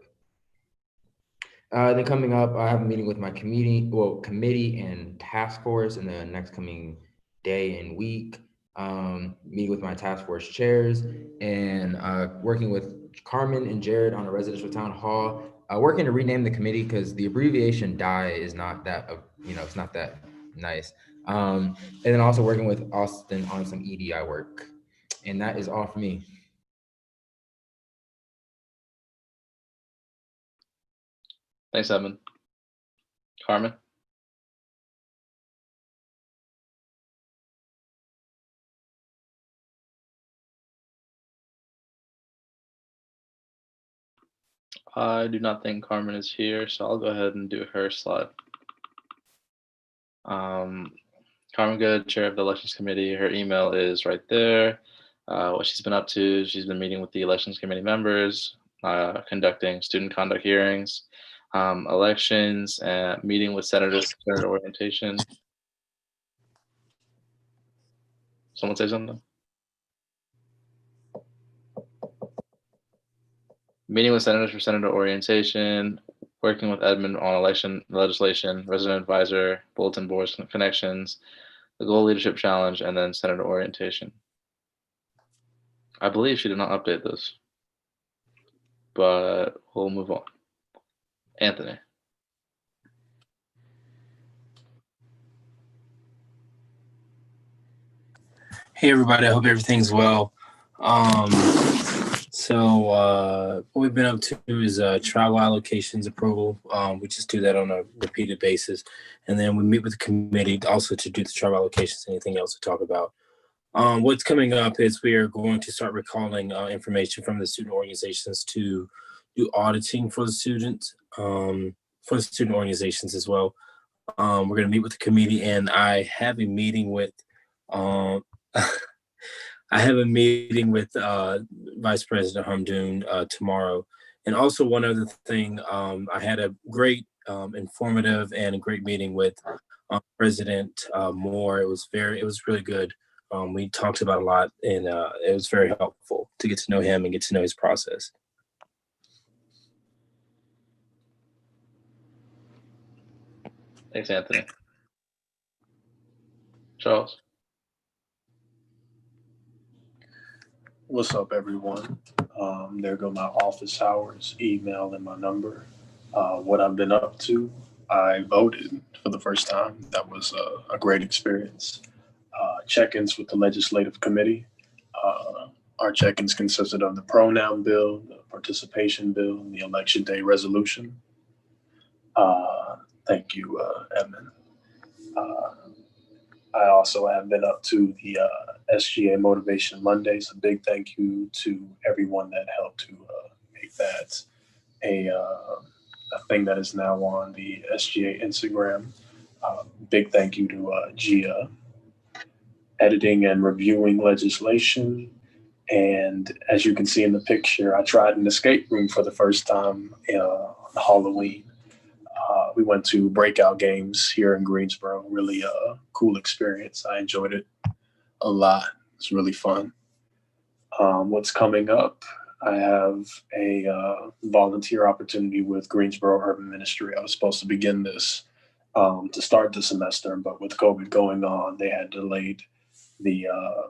Then coming up, I have a meeting with my committee and task force in the next coming day and week. Meeting with my task force chairs and working with Carmen and Jared on a residential town hall. Working to rename the committee because the abbreviation DIE is not that, it's not that nice. And then also working with Austin on some EDI work. And that is all for me. Thanks, Evan. Carmen? I do not think Carmen is here, so I'll go ahead and do her slide. Carmen Good, chair of the elections committee. Her email is right there. What she's been up to, she's been meeting with the elections committee members, conducting student conduct hearings, elections, and meeting with senators, senator orientation. Someone say something? Meeting with senators for senator orientation, working with Edmund on election legislation, resident advisor, bulletin boards connections, the goal leadership challenge, and then senator orientation. I believe she did not update this, but we'll move on. Anthony. Hey everybody, I hope everything's well. So what we've been up to is travel allocations approval. We just do that on a repeated basis. And then we meet with the committee also to do the travel allocations, anything else to talk about. What's coming up is we are going to start recalling information from the student organizations to do auditing for the students, for the student organizations as well. We're going to meet with the committee, and I have a meeting with Vice President Hamdoun tomorrow. And also one other thing, I had a great informative and a great meeting with President Moore. It was really good. We talked about a lot, and it was very helpful to get to know him and get to know his process. Thanks, Anthony. Charles. What's up, everyone? There go my office hours, email, and my number. What I've been up to, I voted for the first time. That was a great experience. Check-ins with the legislative committee. Our check-ins consisted of the pronoun bill, the participation bill, and the election day resolution. Thank you, Edmund. I also have been up to the SGA Motivation Mondays. A big thank you to everyone that helped to make that a thing that is now on the SGA Instagram. Big thank you to Gia, editing and reviewing legislation. And as you can see in the picture, I tried an escape room for the first time on Halloween. We went to breakout games here in Greensboro. Really cool experience. I enjoyed it a lot. It's really fun. What's coming up? I have a volunteer opportunity with Greensboro Urban Ministry. I was supposed to begin this to start the semester, but with COVID going on, they had delayed the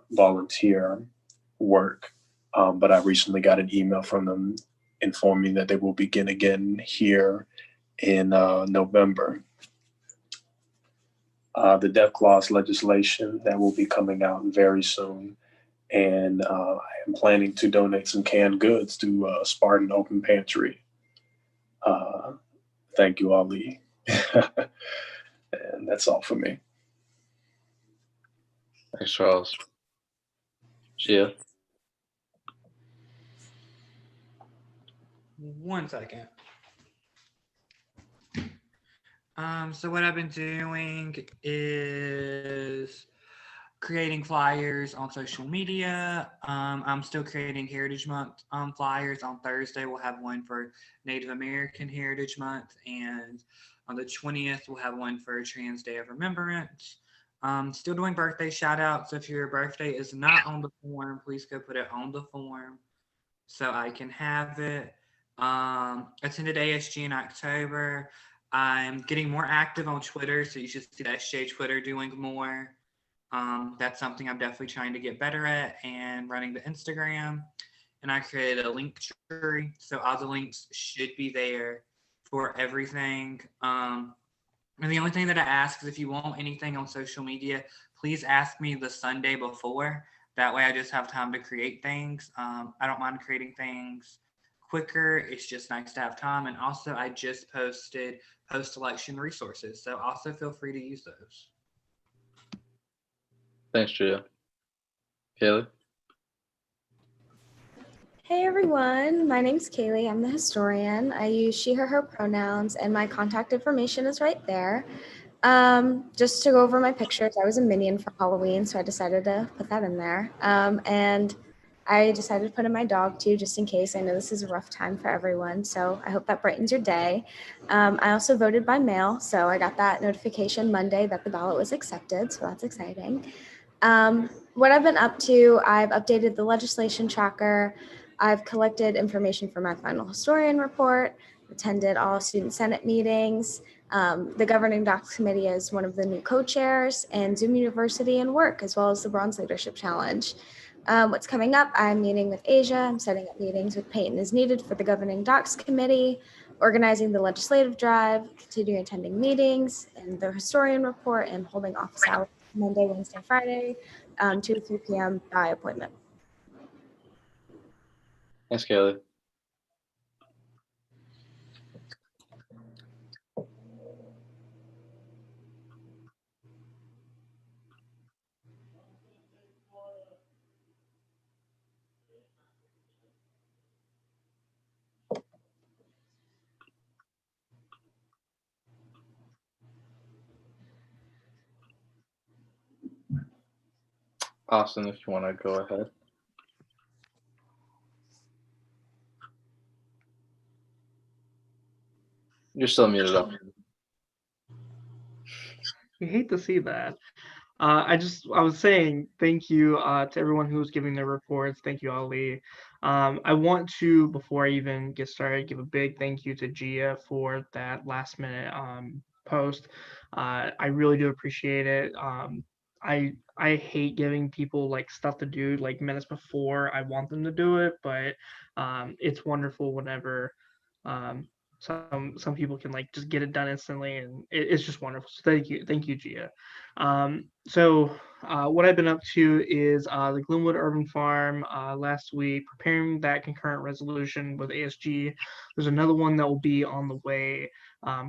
volunteer work. But I recently got an email from them informing that they will begin again here in November. The death clause legislation that will be coming out very soon. And I am planning to donate some canned goods to Spartan Open Pantry. Thank you, Ali. And that's all for me. Thanks, Charles. Gia. 1 second. So what I've been doing is creating flyers on social media. I'm still creating Heritage Month flyers. On Thursday, we'll have one for Native American Heritage Month, and on the 20th, we'll have one for Trans Day of Remembrance. Still doing birthday shout outs. If your birthday is not on the form, please go put it on the form so I can have it. Attended ASG in October. I'm getting more active on Twitter, so you should see that SJ Twitter doing more. That's something I'm definitely trying to get better at, and running the Instagram. And I created a link tree, so all the links should be there for everything. And the only thing that I ask is if you want anything on social media, please ask me the Sunday before. That way I just have time to create things. I don't mind creating things quicker. It's just nice to have time. And also I just posted post-election resources, so also feel free to use those. Thanks, Gia. Kaylee? Hey everyone, my name's Kaylee. I'm the historian. I use she, her pronouns, and my contact information is right there. Just to go over my pictures, I was a Minion for Halloween, so I decided to put that in there. And I decided to put in my dog too, just in case. I know this is a rough time for everyone, so I hope that brightens your day. I also voted by mail, so I got that notification Monday that the ballot was accepted, so that's exciting. What I've been up to, I've updated the legislation tracker. I've collected information for my final historian report, attended all student senate meetings. The governing docs committee is one of the new co-chairs, and Zoom University and work, as well as the Bronze Leadership Challenge. What's coming up, I'm meeting with Asia. I'm setting up meetings with Peyton as needed for the governing docs committee, organizing the legislative drive, continuing attending meetings, and the historian report, and holding office hours Monday, Wednesday, Friday, 2 to 3 p.m. by appointment. Thanks, Kaylee. Austin, if you want to go ahead. You're still muted up. You hate to see that. I was saying thank you to everyone who was giving their reports. Thank you, Ali. I want to, before I even get started, give a big thank you to Gia for that last minute post. I really do appreciate it. I hate giving people like stuff to do like minutes before I want them to do it, but it's wonderful whenever some people can like just get it done instantly, and it's just wonderful. So thank you, Gia. So what I've been up to is the Glenwood Urban Farm last week, preparing that concurrent resolution with ASG. There's another one that will be on the way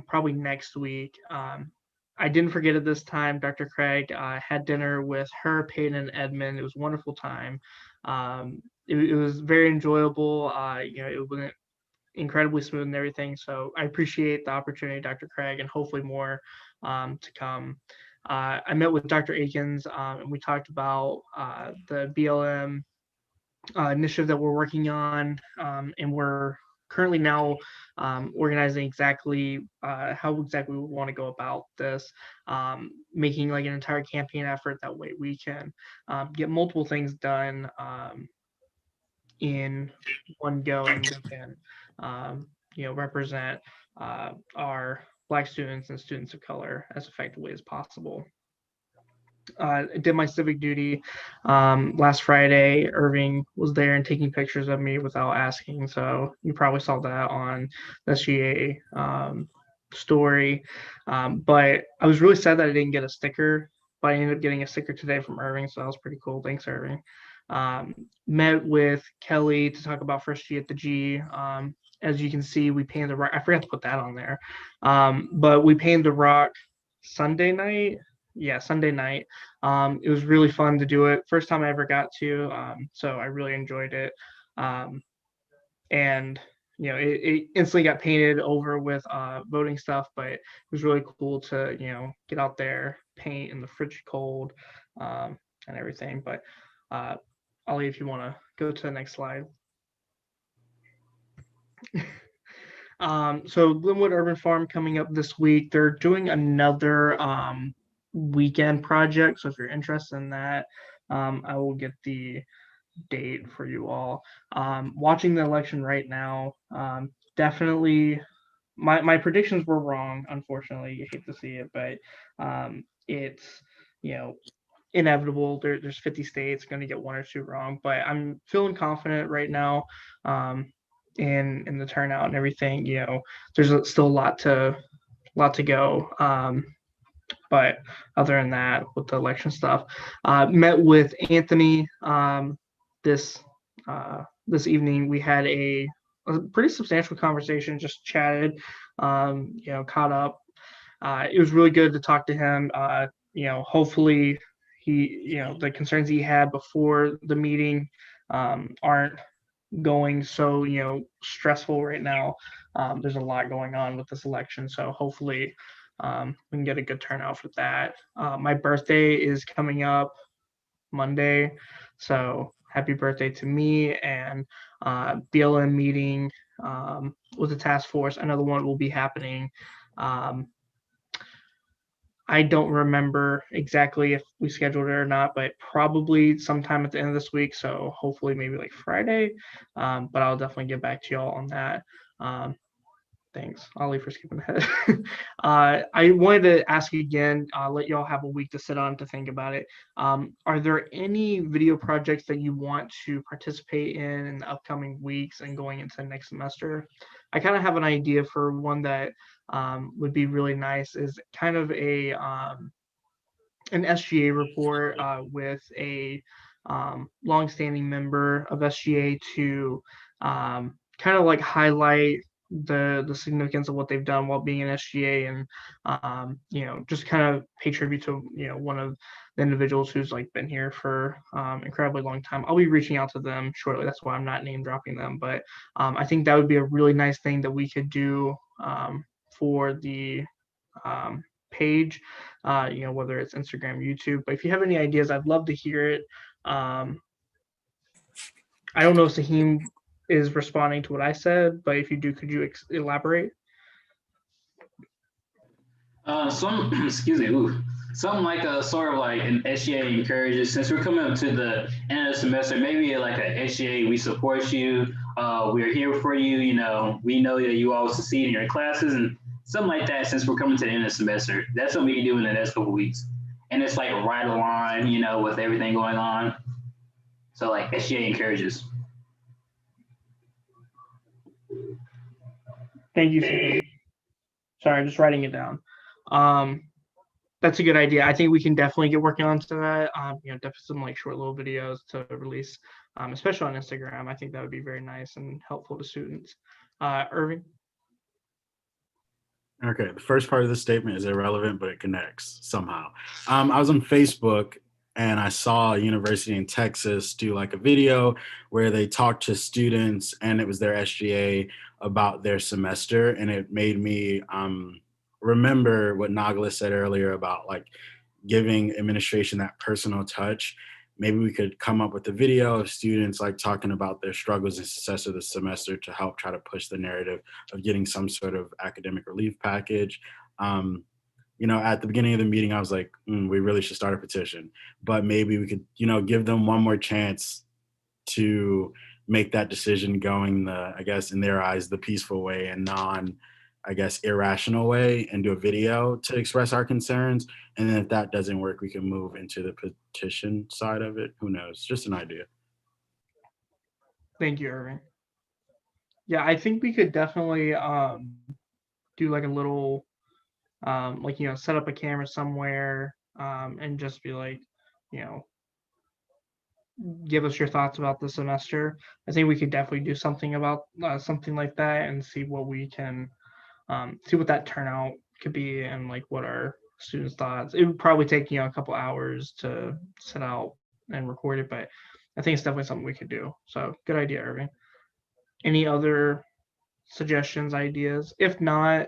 probably next week. I didn't forget it this time. Dr. Craig had dinner with her, Peyton, and Edmund. It was a wonderful time. It was very enjoyable. It went incredibly smooth and everything. So I appreciate the opportunity, Dr. Craig, and hopefully more to come. I met with Dr. Akins and we talked about the BLM initiative that we're working on, and we're currently now organizing exactly how exactly we want to go about this, making like an entire campaign effort. That way we can get multiple things done in one go, and we can represent our Black students and students of color as effectively as possible. I did my civic duty last Friday. Irving was there and taking pictures of me without asking, so you probably saw that on the SGA story. But I was really sad that I didn't get a sticker, but I ended up getting a sticker today from Irving, so that was pretty cool. Thanks, Irving. Met with Kelly to talk about First G at the G. As you can see, we painted the rock. I forgot to put that on there, but we painted the rock Sunday night. Yeah, Sunday night. It was really fun to do it. First time I ever got to, so I really enjoyed it. And it instantly got painted over with voting stuff, but it was really cool to, get out there, paint in the frigid cold, and everything. But Ollie, if you want to go to the next slide. So Glenwood Urban Farm coming up this week. They're doing another weekend project. So if you're interested in that, I will get the date for you all. Watching the election right now, definitely my predictions were wrong, unfortunately. You hate to see it, but it's inevitable. There's 50 states, going to get one or two wrong, but I'm feeling confident right now in the turnout and everything. There's still a lot to go. But other than that, with the election stuff, met with Anthony this evening. We had a pretty substantial conversation, just chatted, caught up. It was really good to talk to him. Hopefully he, the concerns he had before the meeting aren't going so, stressful right now. There's a lot going on with this election, so hopefully we can get a good turnout for that. My birthday is coming up Monday, so happy birthday to me, and BLM meeting with the task force. Another one will be happening. I don't remember exactly if we scheduled it or not, but probably sometime at the end of this week. So hopefully maybe like Friday, but I'll definitely get back to y'all on that. Thanks, Ollie, for skipping ahead. I wanted to ask you again, let y'all have a week to sit on to think about it. Are there any video projects that you want to participate in the upcoming weeks and going into next semester? I kind of have an idea for one that would be really nice, is kind of an SGA report with a longstanding member of SGA to kind of like highlight the significance of what they've done while being in SGA, and just kind of pay tribute to one of the individuals who's like been here for incredibly long time. I'll be reaching out to them shortly. That's why I'm not name dropping them, but I think that would be a really nice thing that we could do for the page, whether it's Instagram, YouTube. But if you have any ideas, I'd love to hear it. I don't know if Saheem is responding to what I said, but if you do, could you elaborate? Excuse me. Something like a sort of like an SGA encourages, since we're coming up to the end of the semester, maybe like a SGA, we support you. We're here for you. We know that you all succeed in your classes and something like that. Since we're coming to the end of the semester, that's something we can do in the next couple of weeks. And it's like right along, with everything going on. So like SGA encourages. Thank you, Saheem. Sorry, I'm just writing it down. That's a good idea. I think we can definitely get working on to that. Definitely some like short little videos to release, especially on Instagram. I think that would be very nice and helpful to students. Irving? Okay, the first part of the statement is irrelevant, but it connects somehow. I was on Facebook and I saw a university in Texas do like a video where they talked to students, and it was their SGA about their semester, and it made me remember what Nagla said earlier about like giving administration that personal touch. Maybe we could come up with a video of students like talking about their struggles and success of the semester to help try to push the narrative of getting some sort of academic relief package. At the beginning of the meeting, I was like, we really should start a petition, but maybe we could, give them one more chance to make that decision going in their eyes, the peaceful way and irrational way, and do a video to express our concerns. And then if that doesn't work, we can move into the petition side of it. Who knows? Just an idea. Thank you, Irving. Yeah, I think we could definitely do like a little, set up a camera somewhere and just be like, give us your thoughts about the semester. I think we could definitely do something about something like that and see what we can see what that turnout could be and like what our students' thoughts. It would probably take a couple hours to set out and record it, but I think it's definitely something we could do. So good idea, Irving. Any other suggestions, ideas. If not,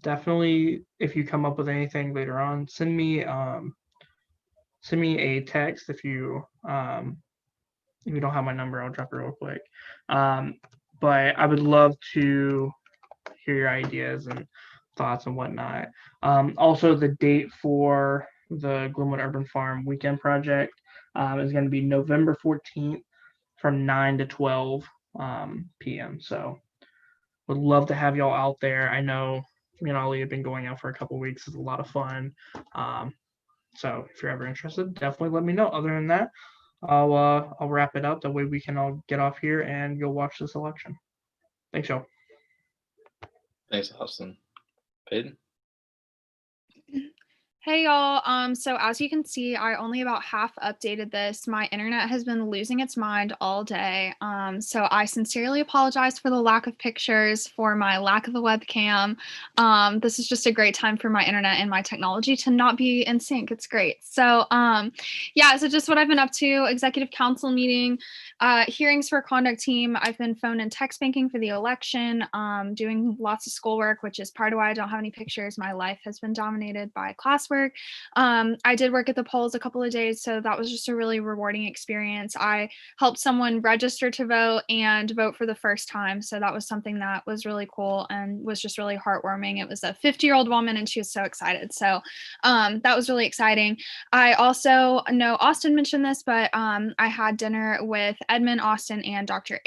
definitely if you come up with anything later on, send me a text. If you don't have my number, I'll drop it real quick. But I would love to hear your ideas and thoughts and whatnot. Also, the date for the Glenwood Urban Farm Weekend Project is going to be November 14th from 9 to 12 p.m. So would love to have y'all out there. I know me and Ollie have been going out for a couple weeks. It's a lot of fun. So if you're ever interested, definitely let me know. Other than that, I'll wrap it up. That way we can all get off here and go watch this election. Thanks, y'all. Thanks, Austin. Peyton? Hey y'all, so as you can see, I only about half updated this. My internet has been losing its mind all day. So I sincerely apologize for the lack of pictures, for my lack of a webcam. This is just a great time for my internet and my technology to not be in sync. It's great. So yeah, so just what I've been up to, executive council meeting, hearings for conduct team. I've been phone and text banking for the election, doing lots of schoolwork, which is part of why I don't have any pictures. My life has been dominated by classwork. I did work at the polls a couple of days, so that was just a really rewarding experience. I helped someone register to vote and vote for the first time, so that was something that was really cool and was just really heartwarming. It was a 50-year-old woman and she was so excited, so that was really exciting. I also know Austin mentioned this, but I had dinner with Edmund, Austin, and Dr.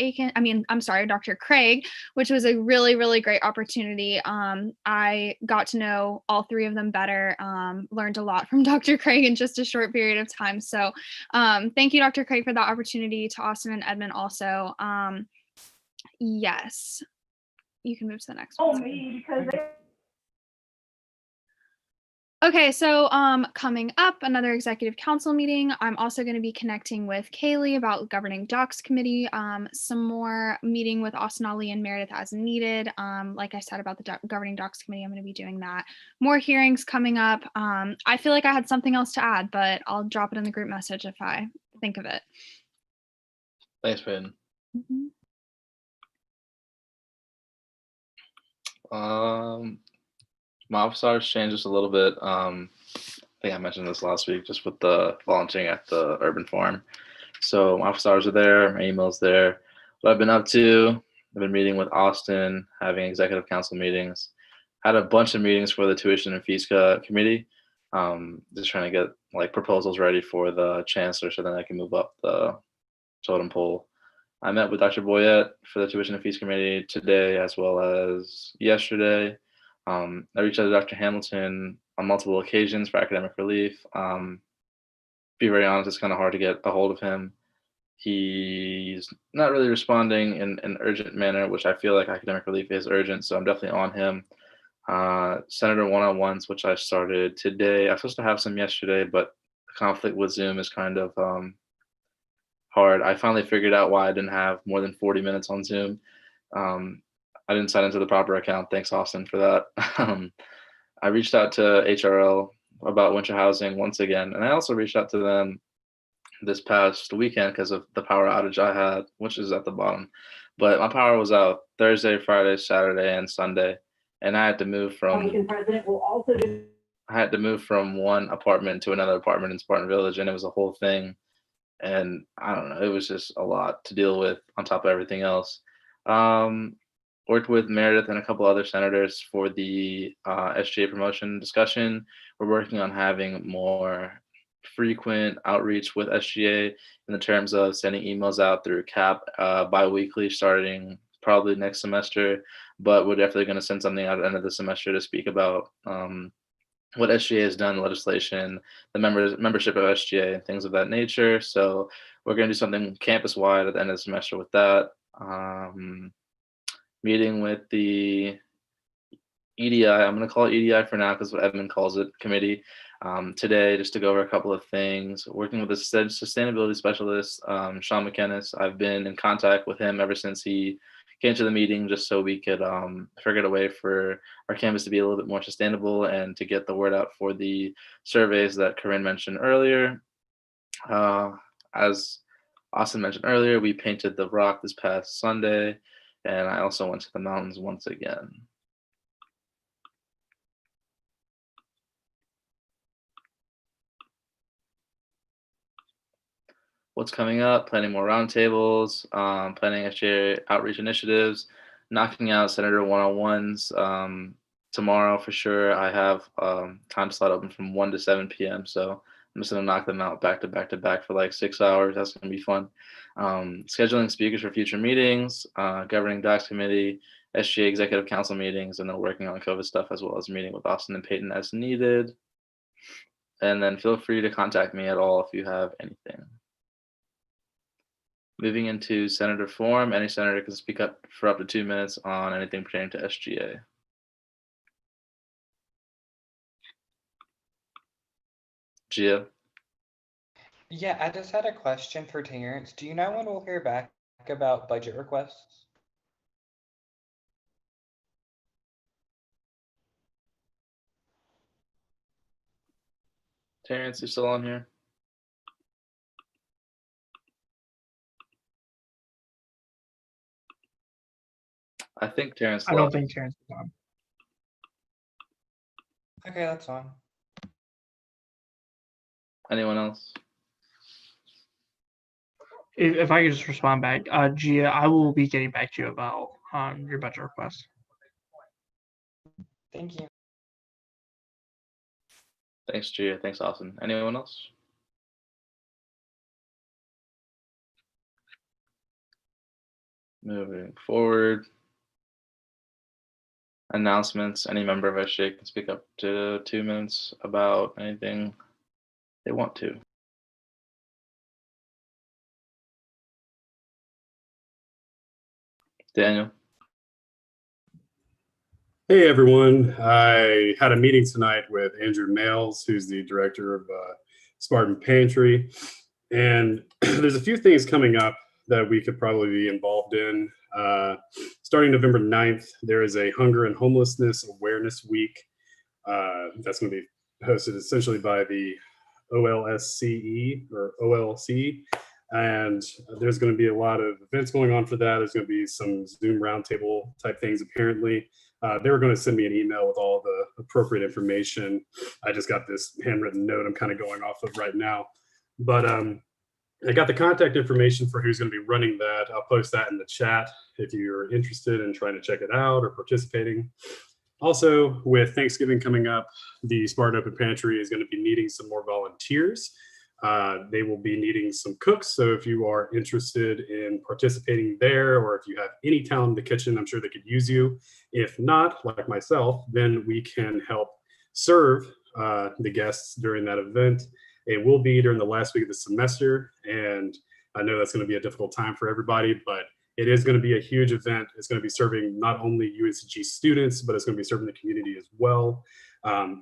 Craig, which was a really, really great opportunity. I got to know all three of them better, learned a lot from Dr. Craig in just a short period of time. So thank you, Dr. Craig, for that opportunity, to Austin and Edmund also. Yes, you can move to the next one. Okay, so coming up, another executive council meeting. I'm also going to be connecting with Kaylee about governing docs committee, some more meeting with Austin, Ali, and Meredith as needed. Like I said about the governing docs committee, I'm going to be doing that. More hearings coming up. I feel like I had something else to add, but I'll drop it in the group message if I think of it. Thanks, Peyton. My office hours changed just a little bit. I think I mentioned this last week, just with the volunteering at the urban farm. So my office hours are there, my email's there. What I've been up to, I've been meeting with Austin, having executive council meetings. Had a bunch of meetings for the tuition and fees committee. Just trying to get like proposals ready for the chancellor so then I can move up the totem pole. I met with Dr. Boyette for the tuition and fees committee today as well as yesterday. I reached out to Dr. Hamilton on multiple occasions for academic relief. Be very honest, it's kind of hard to get a hold of him. He's not really responding in an urgent manner, which I feel like academic relief is urgent, so I'm definitely on him. Senator one-on-ones, which I started today. I was supposed to have some yesterday, but the conflict with Zoom is kind of hard. I finally figured out why I didn't have more than 40 minutes on Zoom. I didn't sign into the proper account. Thanks, Austin, for that. I reached out to HRL about winter housing once again, and I also reached out to them this past weekend because of the power outage I had, which is at the bottom. But my power was out Thursday, Friday, Saturday, and Sunday, and I had to move from. I had to move from one apartment to another apartment in Spartan Village, and it was a whole thing. And I don't know, it was just a lot to deal with on top of everything else. Worked with Meredith and a couple other senators for the SGA promotion discussion. We're working on having more frequent outreach with SGA in the terms of sending emails out through CAP bi-weekly starting probably next semester, but we're definitely going to send something out at the end of the semester to speak about what SGA has done, legislation, the membership of SGA, and things of that nature. So we're going to do something campus-wide at the end of the semester with that. Meeting with the EDI, I'm going to call it EDI for now because what Edmund calls it, committee, today, just to go over a couple of things. Working with the sustainability specialist, Sean McKennis. I've been in contact with him ever since he came to the meeting, just so we could figure out a way for our campus to be a little bit more sustainable and to get the word out for the surveys that Corinne mentioned earlier. As Austin mentioned earlier, we painted the rock this past Sunday. And I also went to the mountains once again. What's coming up? Planning more roundtables, planning SGA outreach initiatives, knocking out Senator one-on-ones. Tomorrow for sure, I have time slot open from 1 to 7 p.m. So I'm just gonna knock them out back to back to back for like 6 hours. That's gonna be fun. Scheduling speakers for future meetings, governing docs committee, SGA executive council meetings, and then working on COVID stuff as well as meeting with Austin and Peyton as needed. And then feel free to contact me at all if you have anything. Moving into senator forum, any senator can speak up for up to 2 minutes on anything pertaining to SGA. Gia? Yeah, I just had a question for Terrence. Do you know when we'll hear back about budget requests? Terrence, you still on here? I think Terrence I don't left. think Terrence is on. Okay, that's fine. Anyone else? If I could just respond back, Gia, I will be getting back to you about your budget request. Thank you. Thanks, Gia. Thanks, Austin. Anyone else? Moving forward. Announcements. Any member of SGA can speak up to 2 minutes about anything they want to. Daniel? Hey everyone, I had a meeting tonight with Andrew Males, who's the director of Spartan Pantry. And there's a few things coming up that we could probably be involved in. Starting November 9th, there is a Hunger and Homelessness Awareness Week. That's going to be hosted essentially by the OLSCE or OLC. And there's going to be a lot of events going on for that. There's going to be some Zoom roundtable type things apparently. They were going to send me an email with all the appropriate information. I just got this handwritten note I'm kind of going off of right now. But I got the contact information for who's going to be running that. I'll post that in the chat if you're interested in trying to check it out or participating. Also, with Thanksgiving coming up, the Spartan Open Pantry is going to be needing some more volunteers. They will be needing some cooks. So if you are interested in participating there, or if you have any talent in the kitchen, I'm sure they could use you. If not, like myself, then we can help serve the guests during that event. It will be during the last week of the semester. And I know that's going to be a difficult time for everybody, but it is going to be a huge event. It's going to be serving not only UNCG students, but it's going to be serving the community as well.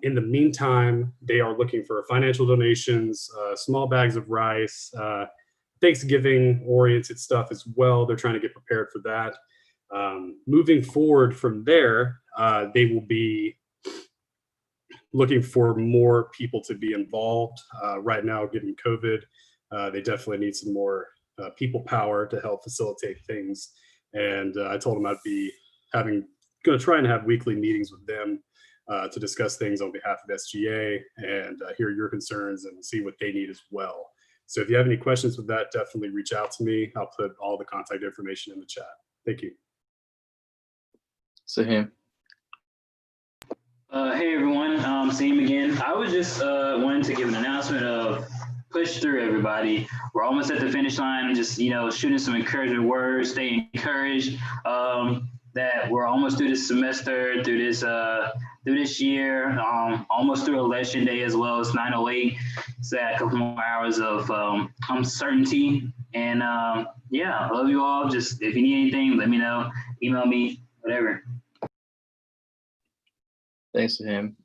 In the meantime, they are looking for financial donations, small bags of rice, Thanksgiving-oriented stuff as well. They're trying to get prepared for that. Moving forward from there, they will be looking for more people to be involved. Right now, given COVID, they definitely need some more people power to help facilitate things. And I told them I'd be going to try and have weekly meetings with them to discuss things on behalf of SGA and hear your concerns and see what they need as well. So if you have any questions with that, definitely reach out to me. I'll put all the contact information in the chat. Thank you. Sahim. Hey everyone, Sahim again. I was just wanting to give an announcement of push through, everybody. We're almost at the finish line. Just, shooting some encouraging words, stay encouraged. That we're almost through this semester, through this year, almost through election day as well. It's 9:08. So a couple more hours of uncertainty. And yeah, I love you all. Just if you need anything, let me know. Email me, whatever. Thanks to him.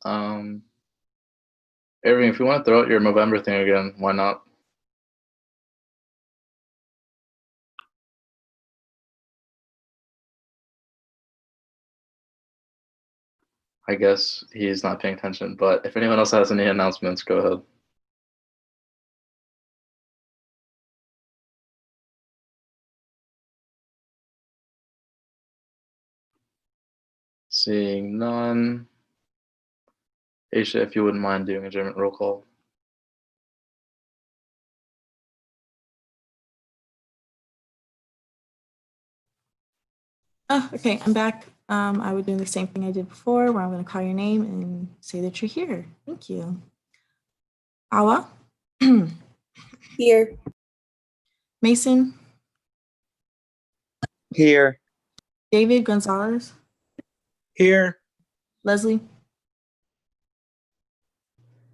Irving, if you want to throw out your November thing again, why not? I guess he's not paying attention, but if anyone else has any announcements, go ahead. Seeing none. Aisha, if you wouldn't mind doing adjournment roll call. Oh, okay, I'm back. I would do the same thing I did before, where I'm going to call your name and say that you're here. Thank you. Awa? Here. Mason? Here. David Gonzalez? Here. Leslie?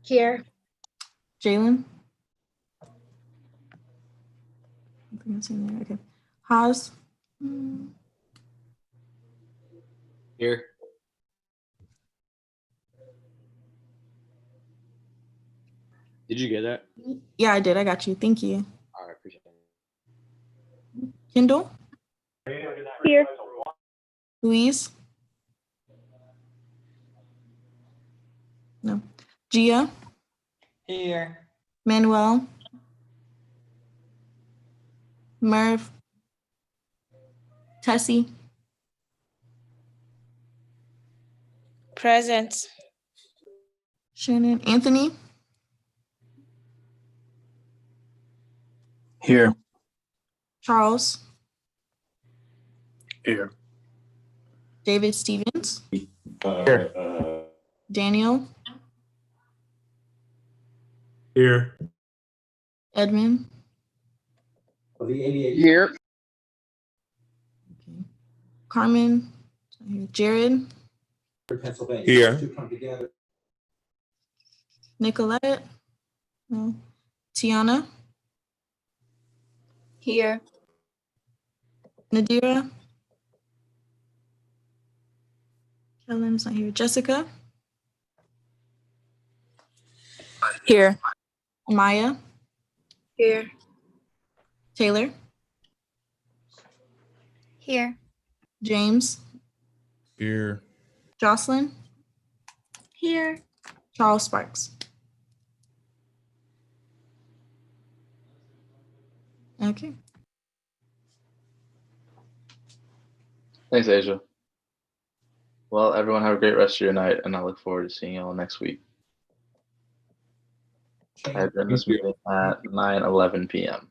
Here. Jalen? I think I've seen there. Okay. Haas? Here. Did you get that? Yeah, I did. I got you. Thank you. All right, appreciate it. Kendall? Here. Louise? No. Gia? Here. Manuel? Merv? Tessie? Present. Shannon? Anthony? Here. Charles? Here. David Stevens? Here. Daniel? Here. Edmund? Here. Carmen? Jared? Here. Nicolette? No. Tiana? Here. Nadira? Kellen is not here. Jessica? Here. Maya? Here. Taylor? Here. James? Here. Jocelyn? Here. Charles Sparks? Okay. Thanks, Asia. Well, everyone have a great rest of your night, and I look forward to seeing you all next week. I adjourn this meeting at 9:11 p.m.